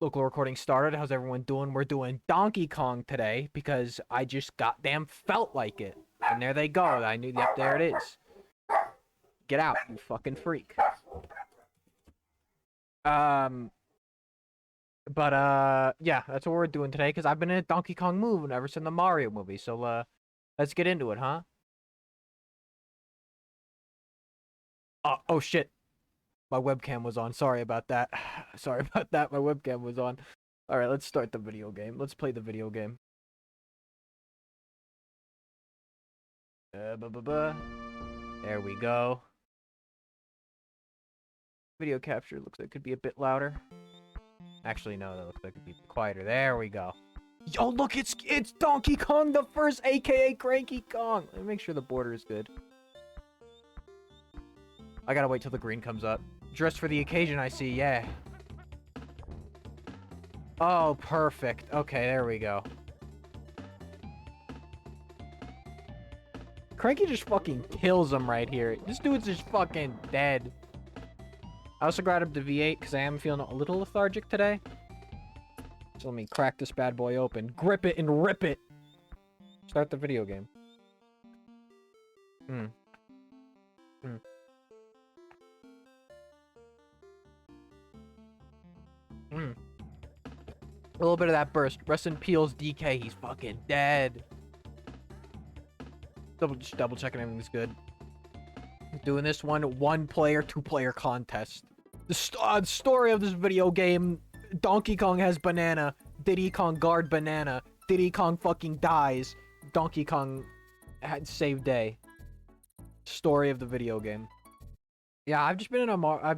Local recording started. How's everyone doing? We're doing Donkey Kong today because I just goddamn felt like it. And there they go. I knew, yep, there it is. Get out, you fucking freak. Um, yeah, that's what we're doing today because I've been in a Donkey Kong mood ever since the Mario movie. So, let's get into it, huh? Oh shit. My webcam was on. Sorry about that. Sorry about that. My webcam was on. All right, let's start the video game. Let's play the video game. There we go. Video capture looks like it could be a bit louder. Actually, no, that looks like it could be quieter. There we go. Yo, look, it's Donkey Kong the first, aka Cranky Kong. Let me make sure the border is good. I gotta wait till the green comes up. Dressed for the occasion, I see, yeah. Oh, perfect. Okay, there we go. Cranky just fucking kills him right here. This dude's just fucking dead. I also grabbed up the V8 because I am feeling a little lethargic today. So let me crack this bad boy open. Grip it and rip it. Start the video game. A little bit of that burst. Rest in Peel's DK. He's fucking dead. Just double checking everything's good. Doing this one player, 2-player contest. The story of this video game: Donkey Kong has banana, Diddy Kong guard banana, Diddy Kong fucking dies, Donkey Kong had save day. Story of the video game. Yeah, I've just been in a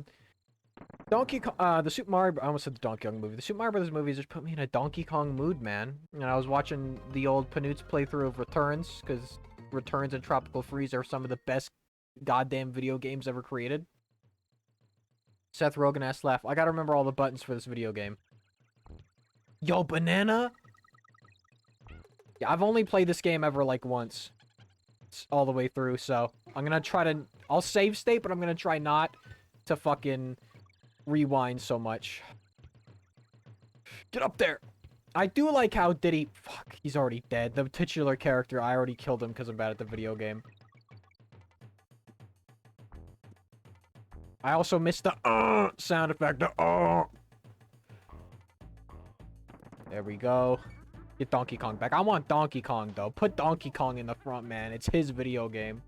Donkey Kong, the Super Mario, I almost said the Donkey Kong movie. The Super Mario Brothers movie just put me in a Donkey Kong mood, man. And I was watching the old Panoots playthrough of Returns, because Returns and Tropical Freeze are some of the best goddamn video games ever created. Seth Rogen ass laugh. I gotta remember all the buttons for this video game. Yo, banana? Yeah, I've only played this game ever like once. It's all the way through, so I'm gonna try to... I'll save state, but I'm gonna try not to fucking rewind so much. Get up there! I do like how Diddy... Fuck, he's already dead. The titular character, I already killed him because I'm bad at the video game. I also missed the sound effect. There we go. Get Donkey Kong back. I want Donkey Kong, though. Put Donkey Kong in the front, man. It's his video game.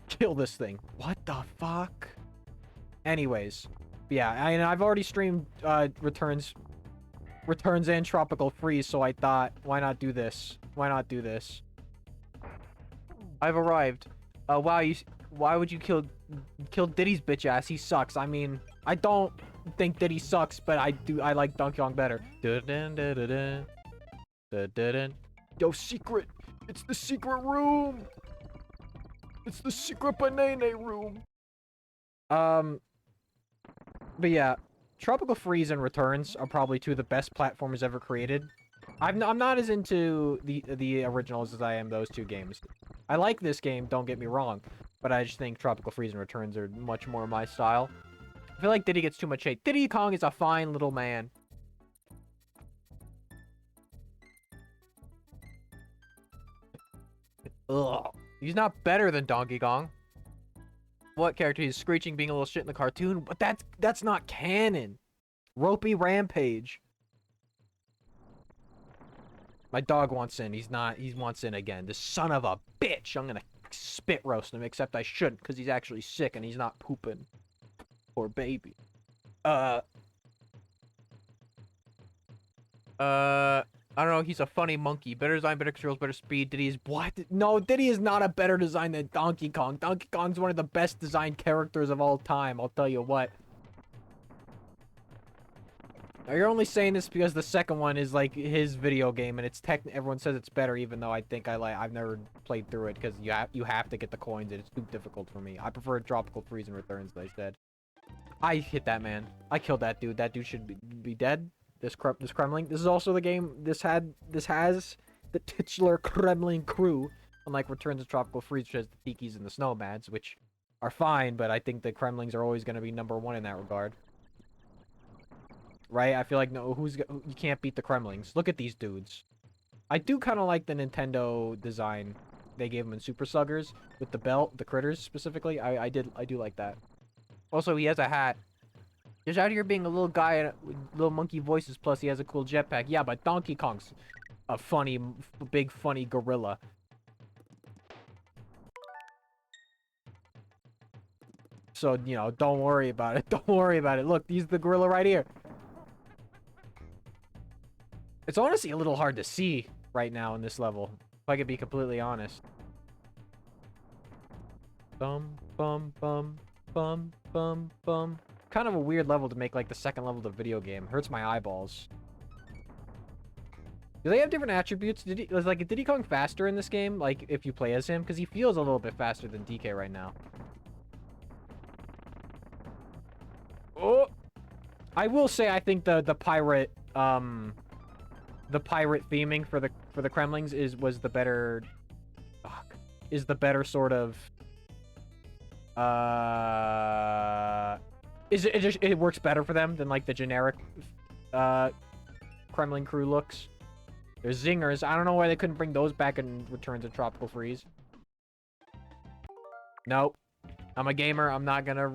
Kill this thing. What the fuck? Anyways. Yeah, I've already streamed Returns and Tropical Freeze, so I thought, why not do this? Why not do this? I've arrived. Wow, why would you kill Diddy's bitch ass? He sucks. I mean, I don't think Diddy sucks, but I like Donkey Kong better. Yo, secret! It's the secret room! It's the secret banana room! But yeah, Tropical Freeze and Returns are probably two of the best platformers ever created. I'm not as into the originals as I am those two games. I like this game, don't get me wrong, but I just think Tropical Freeze and Returns are much more my style. I feel like Diddy gets too much hate. Diddy Kong is a fine little man. Ugh. He's not better than Donkey Kong. What character? He's screeching, being a little shit in the cartoon, but that's not canon. Ropey Rampage. My dog wants in. He wants in again. This son of a bitch. I'm gonna spit roast him, except I shouldn't, because he's actually sick and he's not pooping. Poor baby. I don't know. He's a funny monkey. Better design, better controls, better speed. Diddy's what? No, Diddy is not a better design than Donkey Kong. Donkey Kong's one of the best designed characters of all time. I'll tell you what. Now, you're only saying this because the second one is like his video game, and it's everyone says it's better, even though I think I've never played through it because you have to get the coins, and it's too difficult for me. I prefer Tropical Freeze and Returns, as I said. I hit that man. I killed that dude. That dude should be dead. This Kremling. This is also the game. This has the titular Kremling crew, unlike Returns of Tropical Freeze, which has the Tikis and the Snowmads, which are fine, but I think the Kremlings are always going to be #1 in that regard. right? I feel like no, you can't beat the Kremlings. Look at these dudes. I do kind of like the Nintendo design they gave him in Super Sluggers with the belt, the critters specifically. I do like that. Also, he has a hat. Just out here being a little guy with little monkey voices, plus he has a cool jetpack. Yeah, but Donkey Kong's a funny, big funny gorilla. So, you know, don't worry about it. Don't worry about it. Look, he's the gorilla right here. It's honestly a little hard to see right now in this level, if I could be completely honest. Bum, bum, bum, bum, bum, bum. Kind of a weird level to make like the second level of the video game. Hurts my eyeballs. Do they have different attributes? Was like Diddy Kong faster in this game? Like if you play as him, because he feels a little bit faster than DK right now. Oh, I will say I think the pirate theming for the Kremlings was the better sort of it works better for them than like the generic Kremling crew looks. There's zingers. I don't know why they couldn't bring those back in Return to Tropical Freeze. Nope. I'm a gamer. I'm not gonna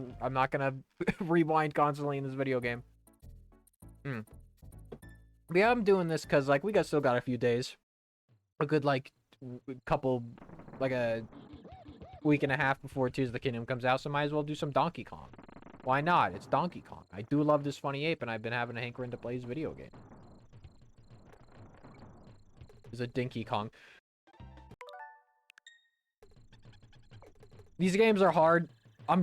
rewind constantly in this video game. But yeah, I'm doing this because like we still got a few days. A good like like a week and a half before Tears of the Kingdom comes out, so might as well do some Donkey Kong. Why not? It's Donkey Kong. I do love this funny ape, and I've been having a hankering to play his video game. There's a Dinky Kong. These games are hard. I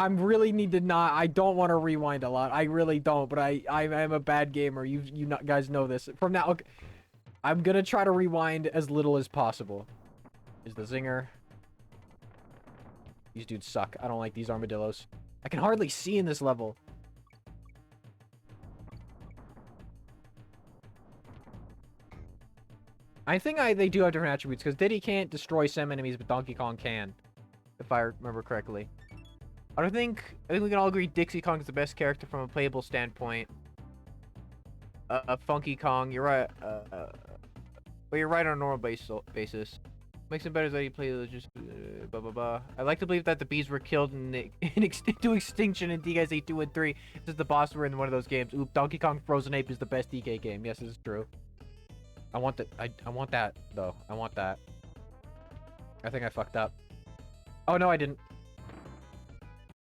really need to not. I don't want to rewind a lot. I really don't, but I am a bad gamer. You guys know this. From now, okay, I'm gonna try to rewind as little as possible. Is the zinger. These dudes suck. I don't like these armadillos. I can hardly see in this level. I think they do have different attributes, because Diddy can't destroy some enemies, but Donkey Kong can. If I remember correctly. I think we can all agree Dixie Kong is the best character from a playable standpoint. Funky Kong, you're right. But you're right on a normal basis. Makes it better that you play just blah blah blah. I like to believe that the bees were killed to extinction in DK's 2 and 3. Since the boss were in one of those games. Oop, Donkey Kong Frozen Ape is the best DK game. Yes, this is true. I want that. I want that though. I want that. I think I fucked up. Oh no, I didn't.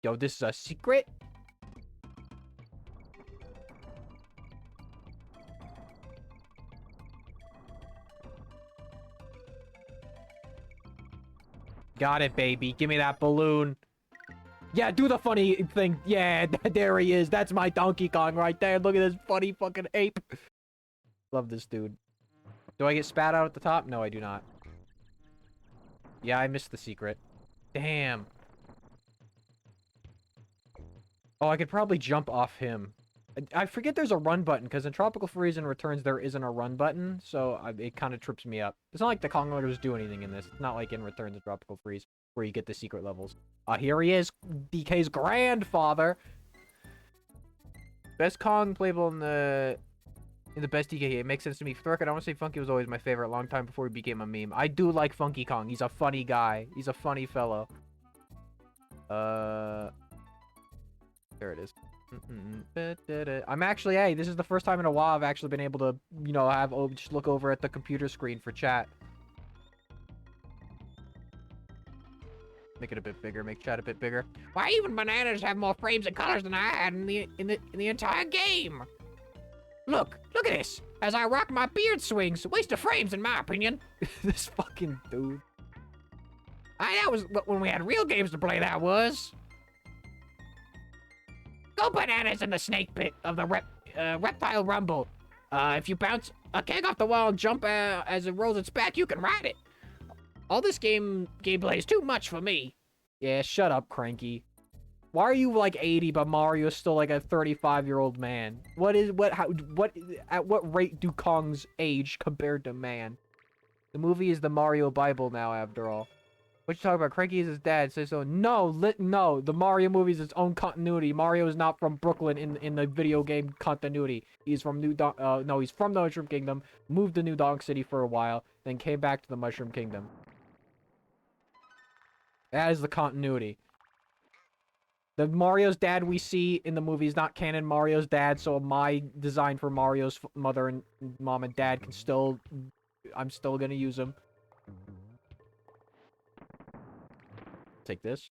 Yo, this is a secret? Got it, baby. Give me that balloon. Yeah, do the funny thing. Yeah, there he is. That's my Donkey Kong right there. Look at this funny fucking ape. Love this dude. Do I get spat out at the top? No, I do not. Yeah, I missed the secret. Damn. Oh, I could probably jump off him. I forget there's a run button, because in Tropical Freeze and Returns, there isn't a run button, so it kind of trips me up. It's not like the Kong Leaders do anything in this. It's not like in Returns and Tropical Freeze, where you get the secret levels. Here he is, DK's grandfather. Best Kong playable in the best DK game. It makes sense to me. For the record, I want to say Funky was always my favorite a long time before he became a meme. I do like Funky Kong. He's a funny guy. He's a funny fellow. There it is. I'm actually, hey, this is the first time in a while I've actually been able to, you know, just look over at the computer screen for chat. Make it a bit bigger, make chat a bit bigger. Why even bananas have more frames and colors than I had in the entire game? Look at this. As I rock my beard swings, waste of frames in my opinion. This fucking dude. That was when we had real games to play, that was. Go bananas in the snake pit of the reptile rumble. If you bounce a keg off the wall and jump as it rolls its back, you can ride it. All this gameplay is too much for me. Yeah, shut up, Cranky. Why are you like 80, but Mario's still like a 35-year-old man? At what rate do Kongs age compared to man? The movie is the Mario Bible now, after all. What you talking about? Cranky is his dad. Say so. No, no. The Mario movie is its own continuity. Mario is not from Brooklyn in the video game continuity. He's from no, he's from the Mushroom Kingdom. Moved to New Donk City for a while, then came back to the Mushroom Kingdom. That is the continuity. The Mario's dad we see in the movie is not canon Mario's dad, so my design for Mario's mother and mom and dad can still... I'm still gonna use them. Take this.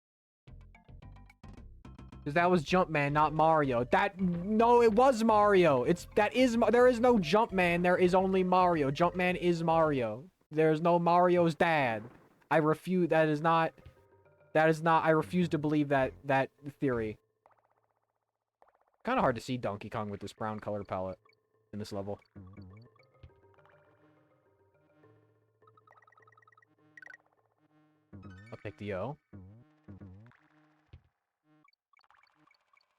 Because that was Jumpman, not Mario. No, it was Mario. There is no Jumpman, there is only Mario. Jumpman is Mario. There's no Mario's dad. I refuse to believe that theory. Kind of hard to see Donkey Kong with this brown color palette in this level. I'll take the O.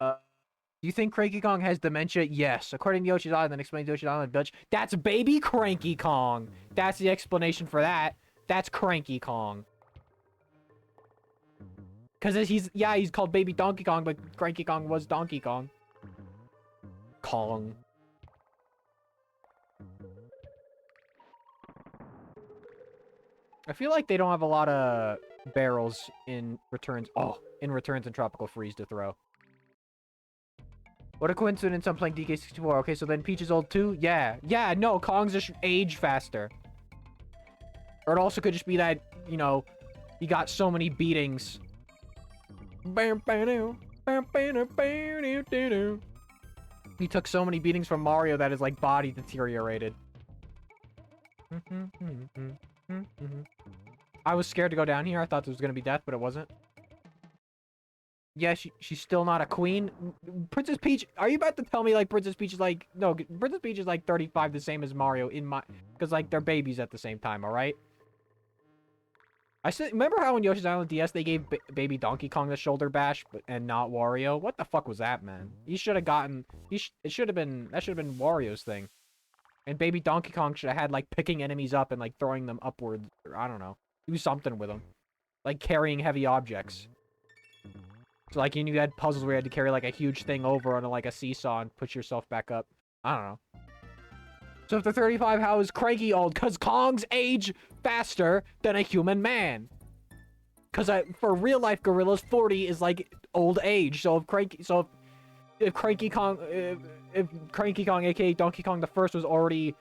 Do you think Cranky Kong has dementia? Yes. According to Yoshi's Island, explains Yoshi's Island Dutch. That's baby Cranky Kong. That's the explanation for that. That's Cranky Kong. Because he's called Baby Donkey Kong, but Cranky Kong was Donkey Kong. Kong. I feel like they don't have a lot of barrels in Returns. Oh, in Returns and Tropical Freeze to throw. What a coincidence, I'm playing DK64. Okay, so then Peach is old too? Yeah. Yeah, no, Kong's just age faster. Or it also could just be that, you know, he got so many beatings. He took so many beatings from Mario that his, like, body deteriorated. I was scared to go down here. I thought there was gonna be death, but it wasn't. Yeah, she's still not a queen. Princess Peach, are you about to tell me, like, Princess Peach is, like... No, Princess Peach is, like, 35, the same as Mario in my... Because, like, they're babies at the same time, alright? Remember how in Yoshi's Island DS they gave baby Donkey Kong the shoulder bash, and not Wario? What the fuck was that, man? He should have gotten... That should have been Wario's thing. And baby Donkey Kong should have had, like, picking enemies up and, like, throwing them upwards. Or, I don't know. Do something with them. Like, carrying heavy objects. So, like, you had puzzles where you had to carry, like, a huge thing over on, like, a seesaw and push yourself back up. I don't know. So, if they're 35, how is Cranky old? Because Kong's age faster than a human man. Because for real-life gorillas, 40 is, like, old age. So, if Cranky Kong, aka Donkey Kong the First, was already,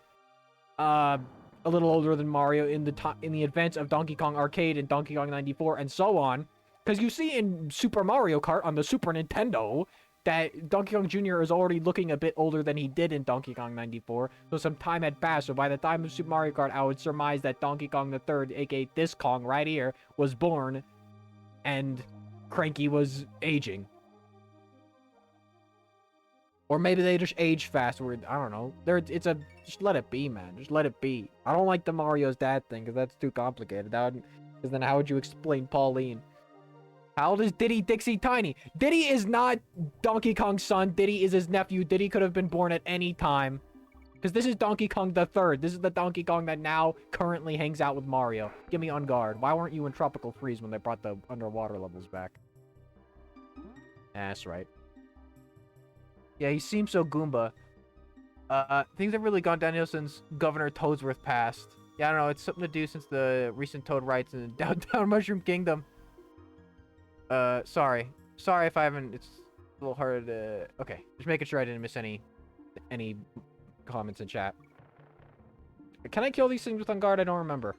a little older than Mario in the events of Donkey Kong Arcade and Donkey Kong 94 and so on. Because you see in Super Mario Kart on the Super Nintendo that Donkey Kong Jr. is already looking a bit older than he did in Donkey Kong 94. So some time had passed. So by the time of Super Mario Kart, I would surmise that Donkey Kong the Third, aka this Kong right here, was born and Cranky was aging. Or maybe they just age fast. I don't know. Just let it be, man. Just let it be. I don't like the Mario's dad thing because that's too complicated. Because then how would you explain Pauline? How old is Diddy Dixie Tiny? Diddy is not Donkey Kong's son. Diddy is his nephew. Diddy could have been born at any time. Because this is Donkey Kong the Third. This is the Donkey Kong that now currently hangs out with Mario. Give me on guard. Why weren't you in Tropical Freeze when they brought the underwater levels back? That's right. Yeah, he seems so Goomba. Things have really gone downhill since Governor Toadsworth passed. Yeah, I don't know. It's something to do since the recent Toad riots in downtown Mushroom Kingdom. Sorry if I haven't, it's a little hard to, okay, just making sure I didn't miss any comments in chat. Can I kill these things with on guard? I don't remember.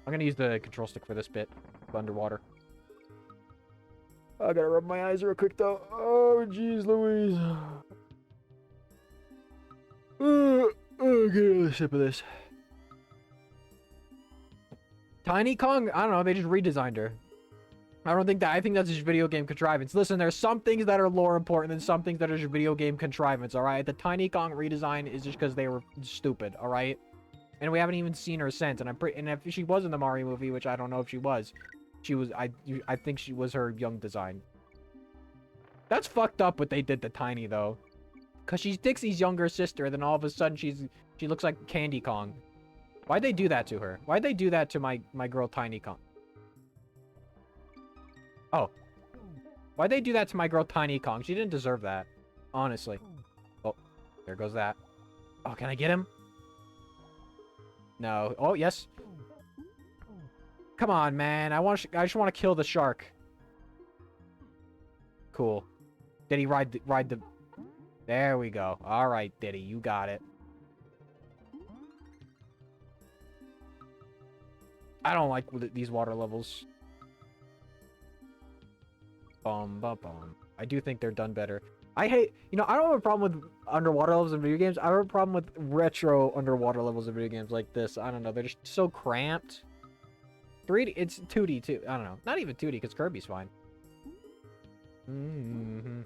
I'm gonna use the control stick for this bit, underwater. I gotta rub my eyes real quick though. Oh, jeez Louise. Get another sip of this. Tiny Kong? I don't know, they just redesigned her. I think that's just video game contrivance. Listen, there's some things that are lore important and some things that are just video game contrivance, alright? The Tiny Kong redesign is just because they were stupid, alright? And we haven't even seen her since, and if she was in the Mario movie, which I don't know if she was, I think she was her young design. That's fucked up what they did to Tiny, though. Because she's Dixie's younger sister, then all of a sudden she looks like Candy Kong. Why'd they do that to her? Why'd they do that to my girl Tiny Kong? Oh. Why'd they do that to my girl Tiny Kong? She didn't deserve that. Honestly. Oh, there goes that. Oh, can I get him? No. Oh, yes. Come on, man. I just want to kill the shark. Cool. Did he ride the... There we go. All right, Diddy. You got it. I don't like these water levels. Bum, bum, bum. I do think they're done better. I hate... You know, I don't have a problem with underwater levels in video games. I have a problem with retro underwater levels in video games like this. I don't know. They're just so cramped. 3D... It's 2D, too. I don't know. Not even 2D, because Kirby's fine. Mm-hmm.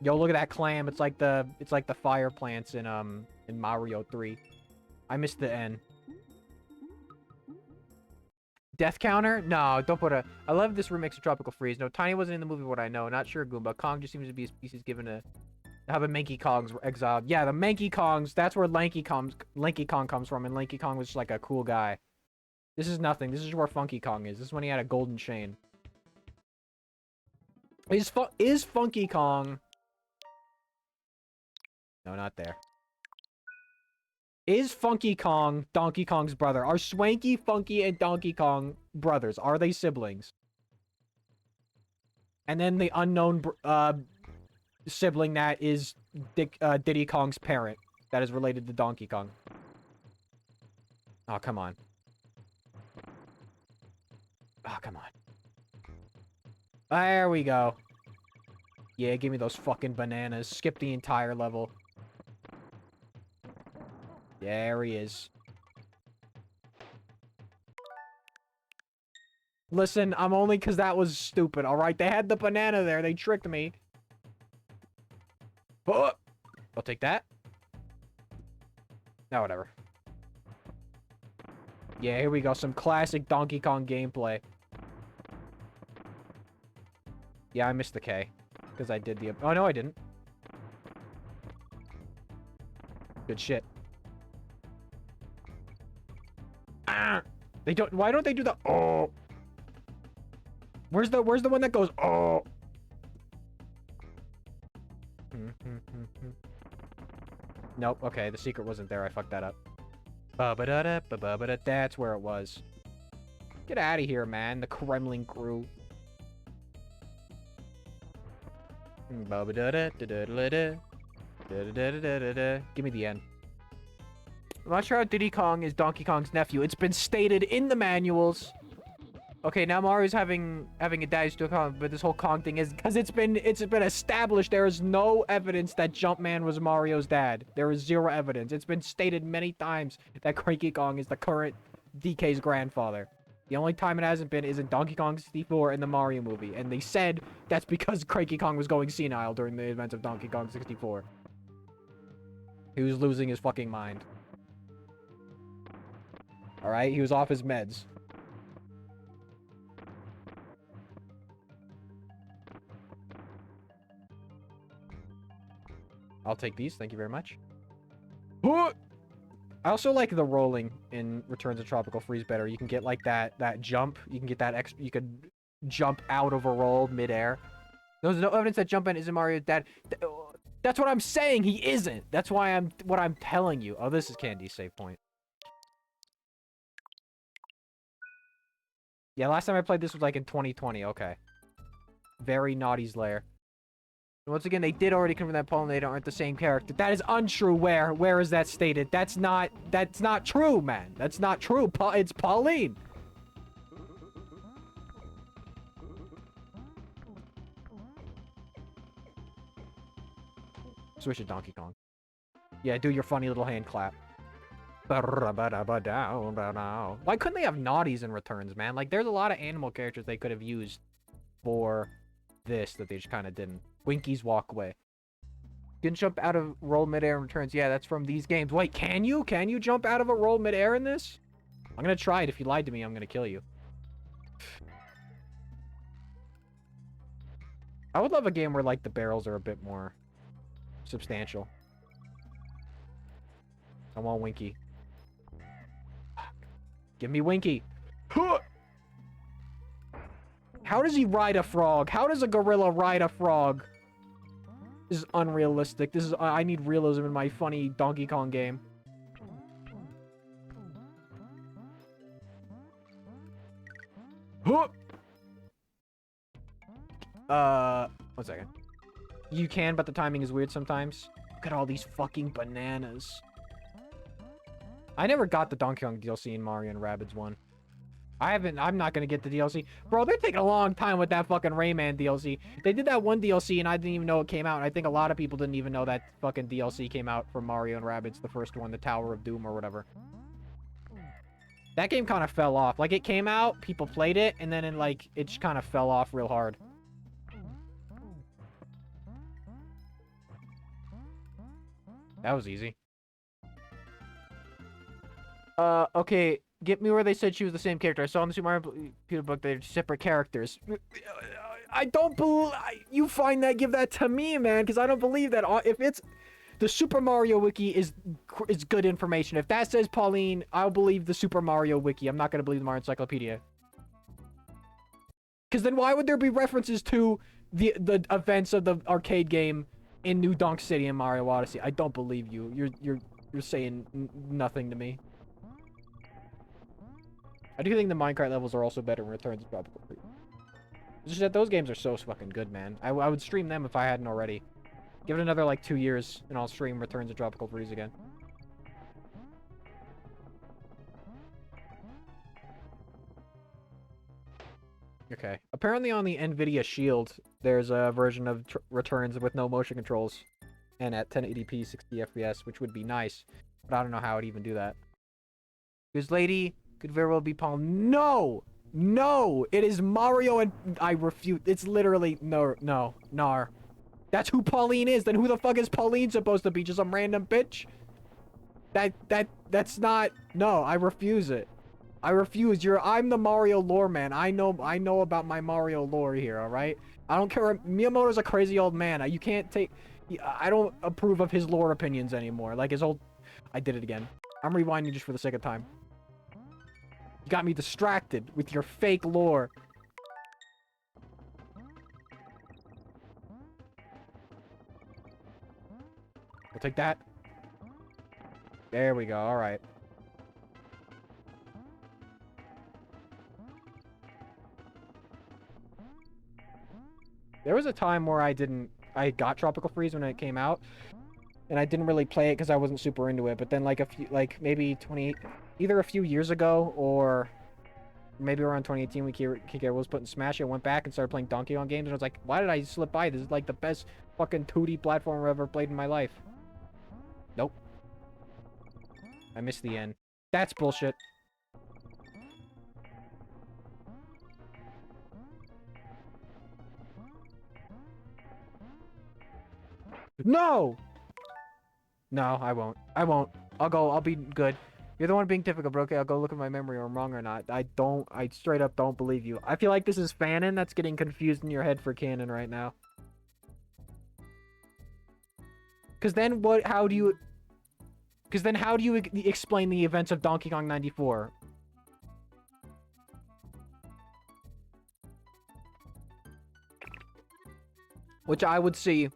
Yo, look at that clam. It's like the fire plants in Mario 3. I missed the N. Death counter? No, don't put a... I love this remix of Tropical Freeze. No, Tiny wasn't in the movie, what I know. Not sure, Goomba. Kong just seems to be a species given a... How the Mankey Kongs were exiled. Yeah, the Mankey Kongs. That's where Lanky Kong comes from, and Lanky Kong was just like a cool guy. This is nothing. This is where Funky Kong is. This is when he had a golden chain. Is Funky Kong... No, not there. Is Funky Kong Donkey Kong's brother? Are Swanky, Funky, and Donkey Kong brothers? Are they siblings? And then the unknown sibling that is Diddy Kong's parent that is related to Donkey Kong. Oh, come on. Oh, come on. There we go. Yeah, give me those fucking bananas. Skip the entire level. There he is. Listen, I'm only because that was stupid, alright? They had the banana there. They tricked me. Oh, I'll take that. No, whatever. Yeah, here we go. Some classic Donkey Kong gameplay. Yeah, I missed the K. Because I did the... Oh, no, I didn't. Good shit. Ah! They don't... Why don't they do the... Oh! Where's the one that goes... Oh! Nope. Okay, the secret wasn't there. I fucked that up. That's where it was. Get out of here, man. The Kremlin crew. Give me the end. I'm not sure how Diddy Kong is Donkey Kong's nephew. It's been stated in the manuals. Okay, now Mario's having a dad's to Kong, but this whole Kong thing is because it's been established there is no evidence that Jumpman was Mario's dad. There is zero evidence. It's been stated many times that Cranky Kong is the current DK's grandfather. The only time it hasn't been is in Donkey Kong 64 and the Mario movie, and they said that's because Cranky Kong was going senile during the events of Donkey Kong 64. He was losing his fucking mind. Alright, he was off his meds. I'll take these, thank you very much. I also like the rolling in Returns of Tropical Freeze better. You can get like that jump. You can get that you could jump out of a roll midair. There's no evidence that Jumpman isn't Mario's dad. That's what I'm saying. He isn't. That's why I'm telling you. Oh, this is Candy's save point. Yeah, last time I played this was like in 2020. Okay. Very Naughty's Lair. Once again, they did already confirm that Paul and Nate aren't the same character. That is untrue. Where is that stated? That's not true, man. That's not true. It's Pauline. Switch to Donkey Kong. Yeah, do your funny little hand clap. Why couldn't they have Naughties in Returns, man? Like, there's a lot of animal characters they could have used for this that they just kind of didn't. Winky's Walkway. You can jump out of roll midair in Returns. Yeah, that's from these games. Wait, can you? Can you jump out of a roll midair in this? I'm gonna try it. If you lied to me, I'm gonna kill you. I would love a game where, like, the barrels are a bit more substantial. I want Winky. Give me Winky. How does he ride a frog? How does a gorilla ride a frog? This is unrealistic. This is I need realism in my funny Donkey Kong game. One second. You can, but the timing is weird sometimes. Look at all these fucking bananas. I never got the Donkey Kong DLC in Mario and Rabbids 1. I'm not gonna get the DLC. Bro, they're taking a long time with that fucking Rayman DLC. They did that one DLC and I didn't even know it came out. And I think a lot of people didn't even know that fucking DLC came out for Mario and Rabbids, the first one, the Tower of Doom or whatever. That game kind of fell off. Like, it came out, people played it, and then it just kind of fell off real hard. That was easy. Okay. Get me where they said she was the same character. I saw in the Super Mario Computer book they're separate characters. I don't believe... You find that, give that to me, man, because I don't believe that. If it's... The Super Mario Wiki is good information. If that says Pauline, I'll believe the Super Mario Wiki. I'm not going to believe the Mario Encyclopedia. Because then why would there be references to the events of the arcade game in New Donk City and Mario Odyssey? I don't believe you. You're saying nothing to me. I do think the minecart levels are also better in Returns of Tropical Freeze. It's just that those games are so fucking good, man. I would stream them if I hadn't already. Give it another, 2 years, and I'll stream Returns of Tropical Freeze again. Okay. Apparently on the NVIDIA Shield, there's a version of Returns with no motion controls. And at 1080p 60 FPS, which would be nice. But I don't know how I'd even do that. This lady could very well be Paul. No! No! It is Mario and... I refute. It's literally... No. Nar. That's who Pauline is. Then who the fuck is Pauline supposed to be? Just some random bitch? That's not... No, I refuse it. I refuse. I'm the Mario lore man. I know about my Mario lore here, alright? I don't care. Miyamoto's a crazy old man. You can't take... I don't approve of his lore opinions anymore. Like his old... I did it again. I'm rewinding just for the sake of time. You got me distracted with your fake lore. We'll take that. There we go. All right. There was a time where I got Tropical Freeze when it came out, and I didn't really play it because I wasn't super into it. But then maybe either a few years ago or maybe around 2018, Kika was put in Smash. I went back and started playing Donkey Kong games, and I was like, why did I slip by? This is like the best fucking 2D platformer I've ever played in my life. Nope. I missed the end. That's bullshit. No! No, I won't. I'll be good. You're the one being difficult, bro. Okay, I'll go look at my memory or I'm wrong or not. I straight up don't believe you. I feel like this is Fanon that's getting confused in your head for canon right now. Because then how do you explain the events of Donkey Kong 94? Which I would see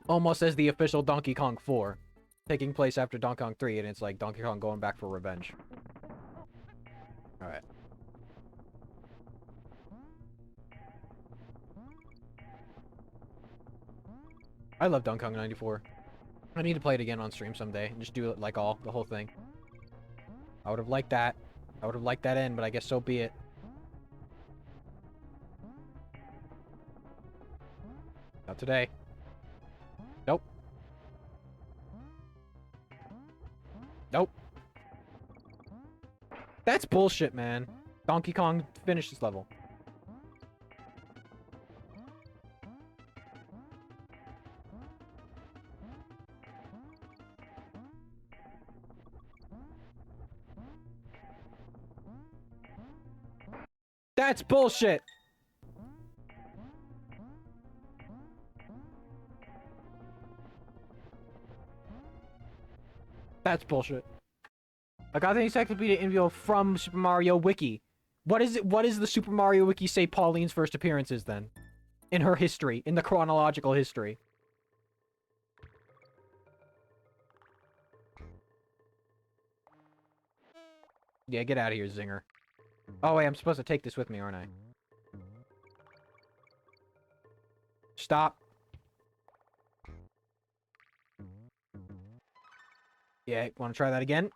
almost as the official Donkey Kong 4. Taking place after Donkey Kong 3, and it's like Donkey Kong going back for revenge. Alright. I love Donkey Kong 94. I need to play it again on stream someday, and just do it the whole thing. I would have liked that. I would have liked that end, but I guess so be it. Not today. Nope. Nope. That's bullshit, man. Donkey Kong finished this level. That's bullshit. That's bullshit. I got the encyclopedia info from Super Mario Wiki. What is it? What does the Super Mario Wiki say Pauline's first appearance is then? In her history, in the chronological history. Yeah, get out of here, Zinger. Oh wait, I'm supposed to take this with me, aren't I? Stop. Yeah, wanna try that again?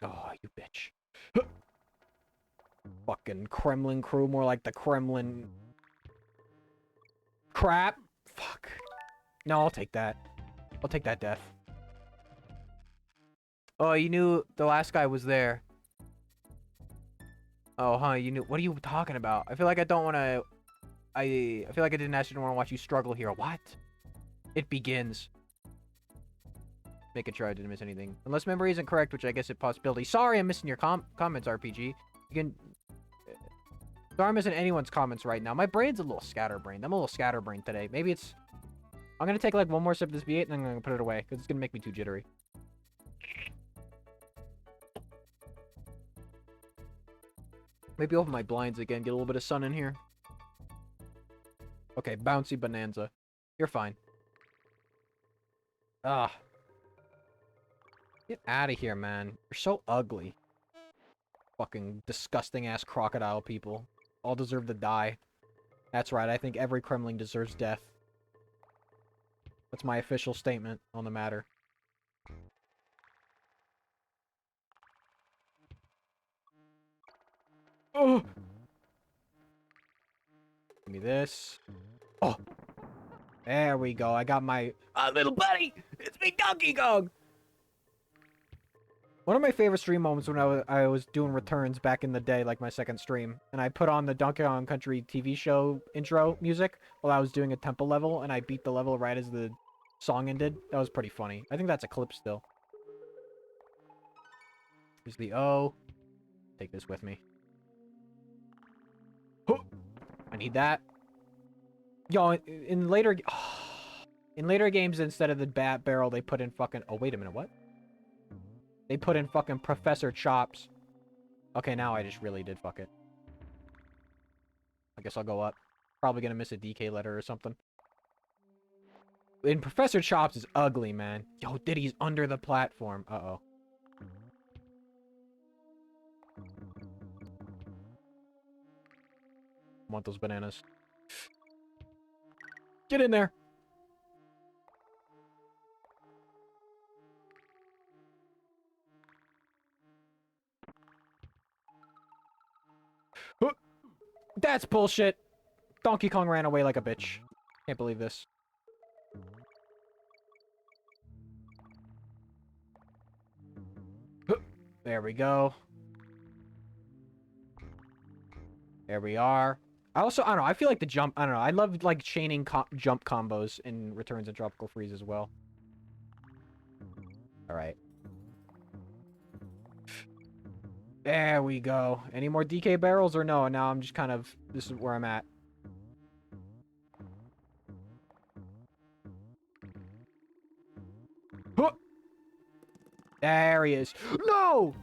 Oh, you bitch. Fucking Kremlin crew, more like the Kremlin... Crap! Fuck. No, I'll take that. I'll take that death. Oh, you knew the last guy was there. Oh, huh, you knew... What are you talking about? I feel like I don't want to... I feel like I didn't actually want to watch you struggle here. What? It begins. Making sure I didn't miss anything. Unless memory isn't correct, which I guess is a possibility. Sorry I'm missing your comments, RPG. You can... Sorry I'm missing anyone's comments right now. My brain's a little scatterbrained. I'm a little scatterbrained today. Maybe it's... I'm gonna take like one more sip of this V8 and then I'm gonna put it away, because it's gonna make me too jittery. Maybe open my blinds again, get a little bit of sun in here. Okay, bouncy bonanza. You're fine. Ah. Get out of here, man. You're so ugly. Fucking disgusting-ass crocodile people. All deserve to die. That's right, I think every Kremling deserves death. That's my official statement on the matter. Oh! Give me this. Oh! There we go. I got my... little buddy! It's me, Donkey Kong! One of my favorite stream moments when I was doing returns back in the day, like my second stream, and I put on the Donkey Kong Country TV show intro music while I was doing a temple level, and I beat the level right as the song ended. That was pretty funny. I think that's a clip still. Here's the O. Take this with me. I need that. Yo, in later... in later games, instead of the bat barrel, they put in fucking... Oh, wait a minute, what? They put in fucking Professor Chops. Okay, now I just really did fuck it. I guess I'll go up. Probably gonna miss a DK letter or something. And Professor Chops is ugly, man. Yo, Diddy's under the platform. Uh-oh. Want those bananas. Get in there! That's bullshit! Donkey Kong ran away like a bitch. Can't believe this. There we go. There we are. I also, I don't know, I feel like the jump, I don't know, I love, like, chaining jump combos in Returns and Tropical Freeze as well. Alright. There we go. Any more DK barrels or no? Now I'm just kind of, this is where I'm at. There he is. No!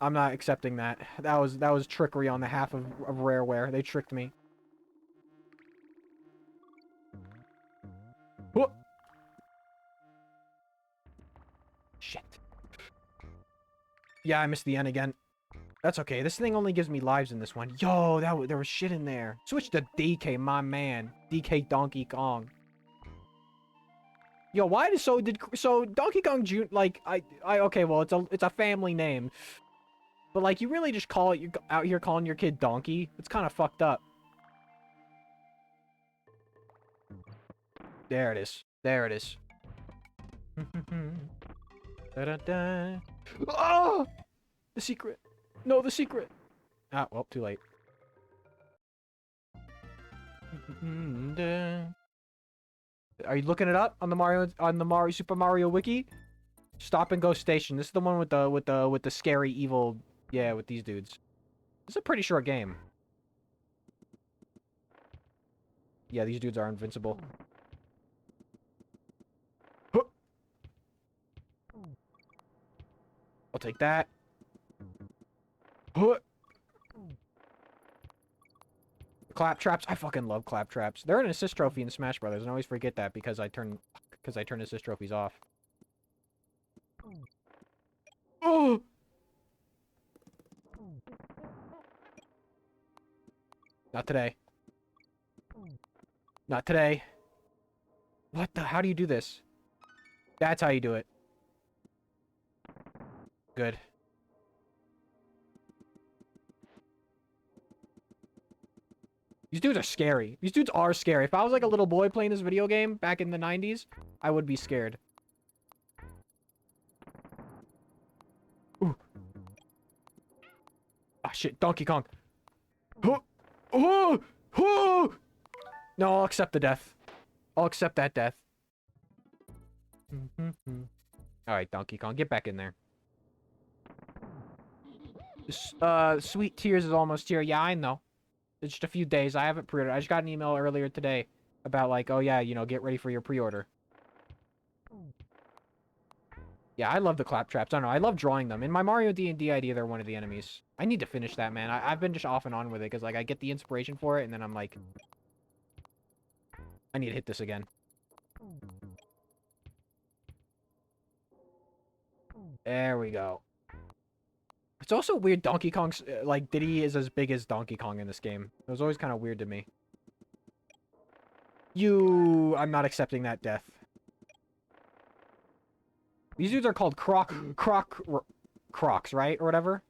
I'm not accepting that. That was trickery on the half of Rareware. They tricked me. Shit. Yeah, I missed the end again. That's okay. This thing only gives me lives in this one. Yo, there was shit in there. Switch to DK, my man. DK Donkey Kong. Yo, why did so Donkey Kong Jr. like okay, well it's a family name, but like you really just call it, you're out here calling your kid Donkey? It's kind of fucked up. There it is. There it is. Da -da -da. Oh! The secret. No, the secret. Ah, well, too late. Are you looking it up on the Super Mario Wiki? Stop and Go Station. This is the one with the scary evil, yeah, with these dudes. This is a pretty short game. Yeah, these dudes are invincible. I'll take that. Huh. Clap traps. I fucking love clap traps. They're an assist trophy in Smash Brothers, and I always forget that because I turn assist trophies off. Oh! Not today. Not today. What the? How do you do this? That's how you do it. Good. These dudes are scary. These dudes are scary. If I was like a little boy playing this video game back in the 90s, I would be scared. Ooh. Ah, shit. Donkey Kong. Oh! Oh! Oh! No, I'll accept the death. I'll accept that death. Alright, Donkey Kong, get back in there. Sweet Tears is almost here. Yeah, I know. It's just a few days. I haven't pre-ordered. I just got an email earlier today about like, oh yeah, you know, get ready for your pre-order. Yeah, I love the clap traps. I don't know. I love drawing them. In my Mario D&D ID, they're one of the enemies. I need to finish that, man. I've been just off and on with it because like I get the inspiration for it and then I'm like, I need to hit this again. There we go. It's also weird Donkey Kong's, like, Diddy is as big as Donkey Kong in this game. It was always kind of weird to me. I'm not accepting that death. These dudes are called Crocs, right? Or whatever.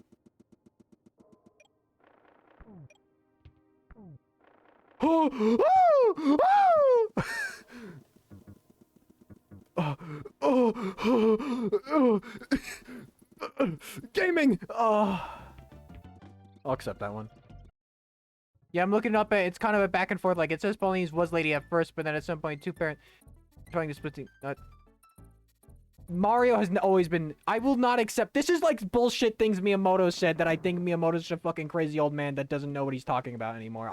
Gaming! I'll accept that one. Yeah, I'm looking up at it's kind of a back and forth. Like it says Pauline's was lady at first, but then at some point two parents trying to split the Mario has always been. I will not accept. This is like bullshit things Miyamoto said that I think Miyamoto's just a fucking crazy old man that doesn't know what he's talking about anymore.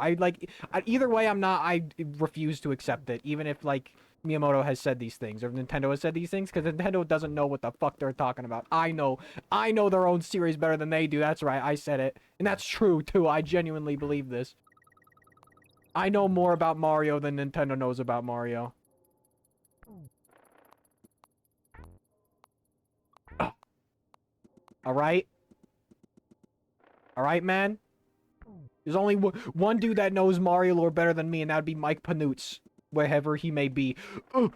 Either way, I refuse to accept it, even if like Miyamoto has said these things or Nintendo has said these things, because Nintendo doesn't know what the fuck they're talking about. I know their own series better than they do. That's right. I said it, and that's true too. I genuinely believe this. I know more about Mario than Nintendo knows about Mario. Alright? Alright, man? There's only one dude that knows Mario lore better than me, and that would be Mike Panutz, wherever he may be. Oh,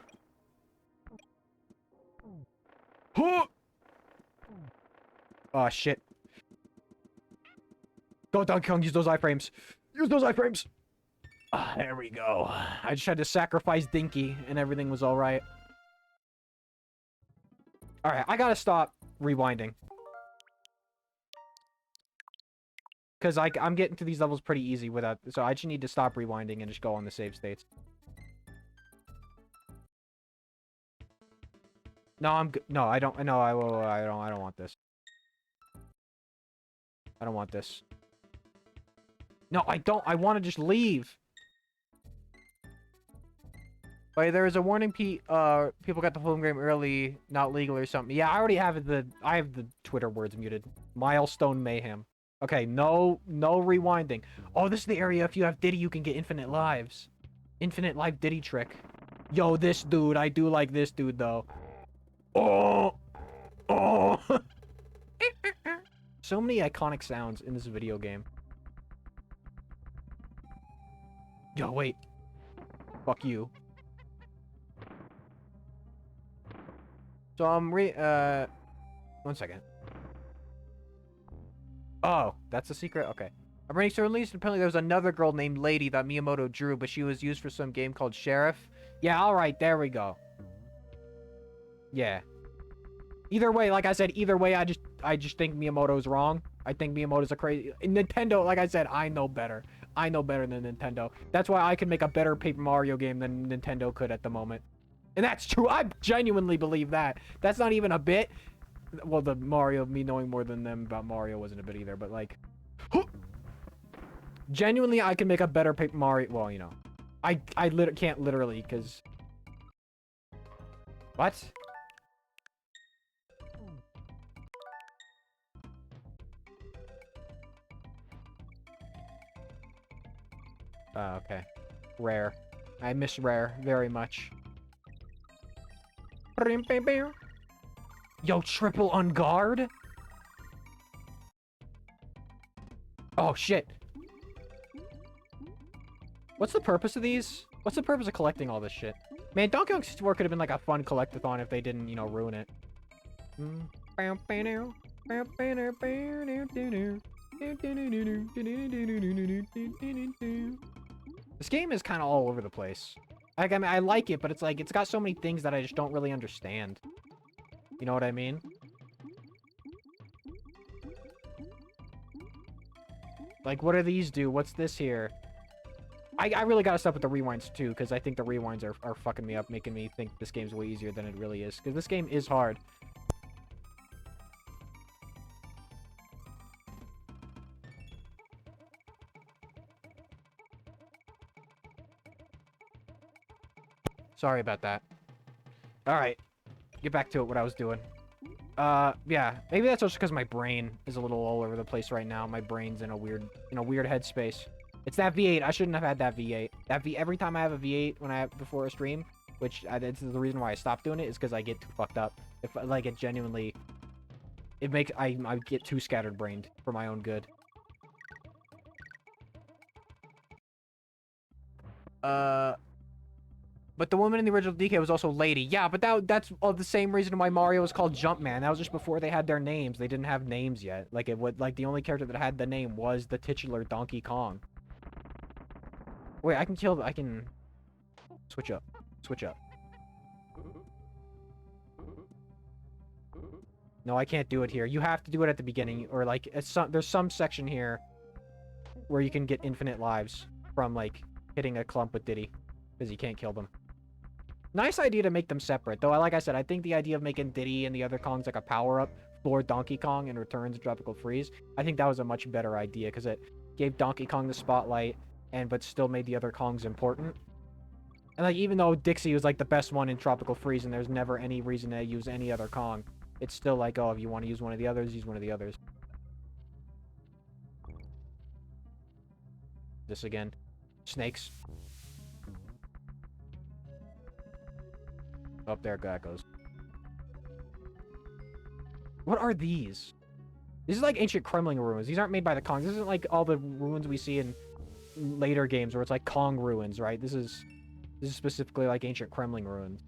shit. Go, Donkey Kong, use those iframes. Use those iframes! Ah, there we go. I just had to sacrifice Dinky, and everything was alright. Alright, I gotta stop rewinding. Because I'm getting to these levels pretty easy without... So I just need to stop rewinding and just go on the save states. No, I'm good. No, I don't... No, I don't want this. I don't want this. No, I don't. I want to just leave. Wait, there is a warning, people got the home game early, not legal or something. Yeah, I already have I have the Twitter words muted. Milestone Mayhem. Okay, no rewinding. Oh, this is the area if you have Diddy, you can get infinite lives. Infinite life Diddy trick. Yo, this dude, I do like this dude, though. Oh! Oh! So many iconic sounds in this video game. Yo, wait. Fuck you. So, one second. Oh, that's a secret? Okay. I'm ready to release. Apparently there was another girl named Lady that Miyamoto drew, but she was used for some game called Sheriff. Yeah, alright, there we go. Yeah. Either way, like I said, either way, I just think Miyamoto's wrong. I think Miyamoto's a crazy... Nintendo, like I said, I know better. I know better than Nintendo. That's why I can make a better Paper Mario game than Nintendo could at the moment. And that's true. I genuinely believe that. That's not even a bit. Well, the Mario, me knowing more than them about Mario wasn't a bit either, but like... Genuinely, I can make a better Paper Mario... Well, you know. I can't literally, because... What? Okay. Rare. I miss Rare very much. Yo, triple on guard? Oh, shit. What's the purpose of these? What's the purpose of collecting all this shit? Man, Donkey Kong 64 could have been like a fun collectathon if they didn't, you know, ruin it. This game is kind of all over the place. Like, I mean, I like it, but it's like, it's got so many things that I just don't really understand. You know what I mean? Like, what do these do? What's this here? I really gotta stop with the rewinds, too, because I think the rewinds are fucking me up, making me think this game's way easier than it really is. Because this game is hard. Sorry about that. Alright. Get back to it, what I was doing. Yeah. Maybe that's just because my brain is a little all over the place right now. My brain's in a weird headspace. It's that V8. I shouldn't have had that V8. Every time I have a V8 before a stream, which this is the reason why I stopped doing it, is because I get too fucked up. If like it genuinely, I get too scattered-brained for my own good. But the woman in the original DK was also Lady. Yeah, but that's the same reason why Mario was called Jumpman. That was just before they had their names. They didn't have names yet. Like the only character that had the name was the titular Donkey Kong. Wait, I can switch up. Switch up. No, I can't do it here. You have to do it at the beginning, or like there's some section here where you can get infinite lives from like hitting a clump with Diddy, because you can't kill them. Nice idea to make them separate, though. Like I said, I think the idea of making Diddy and the other Kongs like a power-up for Donkey Kong in Returns and Tropical Freeze, I think that was a much better idea, because it gave Donkey Kong the spotlight, but still made the other Kongs important. And like, even though Dixie was like the best one in Tropical Freeze, and there's never any reason to use any other Kong, it's still like, oh, if you want to use one of the others, use one of the others. This again. Snakes. Oh, there that goes. What are these? These are like ancient Kremling ruins. These aren't made by the Kongs. This isn't like all the ruins we see in later games where it's like Kong ruins, right? This is specifically like ancient Kremling ruins.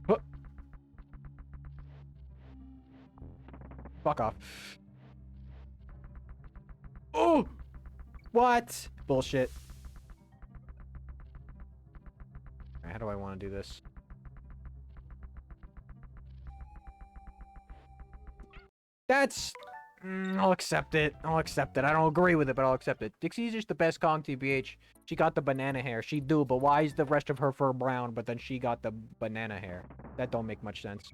Huh. Fuck off. Oh! What? Bullshit. Alright, how do I want to do this? That's... I'll accept it. I'll accept it. I don't agree with it, but I'll accept it. Dixie's just the best Kong, TBH. She got the banana hair. She do, but why is the rest of her fur brown, but then she got the banana hair? That don't make much sense.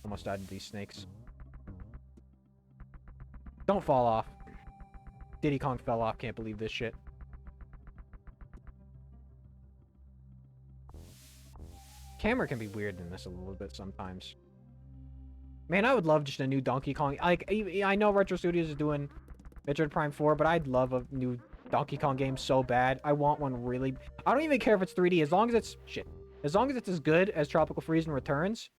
Almost died to these snakes. Don't fall off. Diddy Kong fell off. Can't believe this shit. Camera can be weird in this a little bit sometimes. Man, I would love just a new Donkey Kong. Like, I know Retro Studios is doing Metroid Prime 4, but I'd love a new Donkey Kong game so bad. I want one really... I don't even care if it's 3D, as long as it's... Shit. As long as it's as good as Tropical Freeze and Returns,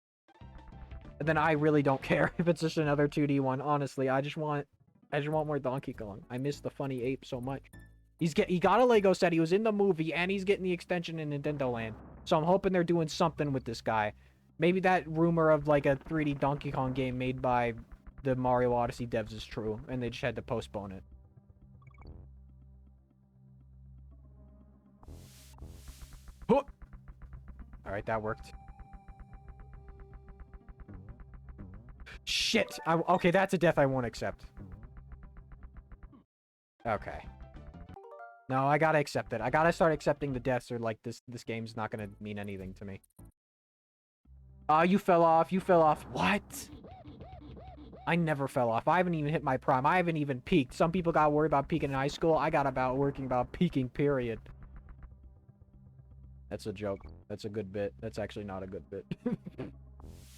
then I really don't care if it's just another 2D one. Honestly, I just want more Donkey Kong. I miss the funny ape so much. He got a Lego set. He was in the movie, and he's getting the extension in Nintendo Land. So I'm hoping they're doing something with this guy. Maybe that rumor of like a 3D Donkey Kong game made by the Mario Odyssey devs is true, and they just had to postpone it. Huh! Alright, that worked. Shit! Okay, that's a death I won't accept. Okay. No, I gotta accept it. I gotta start accepting the deaths, or like this game's not gonna mean anything to me. You fell off. You fell off. What? I never fell off. I haven't even hit my prime. I haven't even peaked. Some people got worried about peaking in high school. I got about working about peaking, period. That's a joke. That's a good bit. That's actually not a good bit.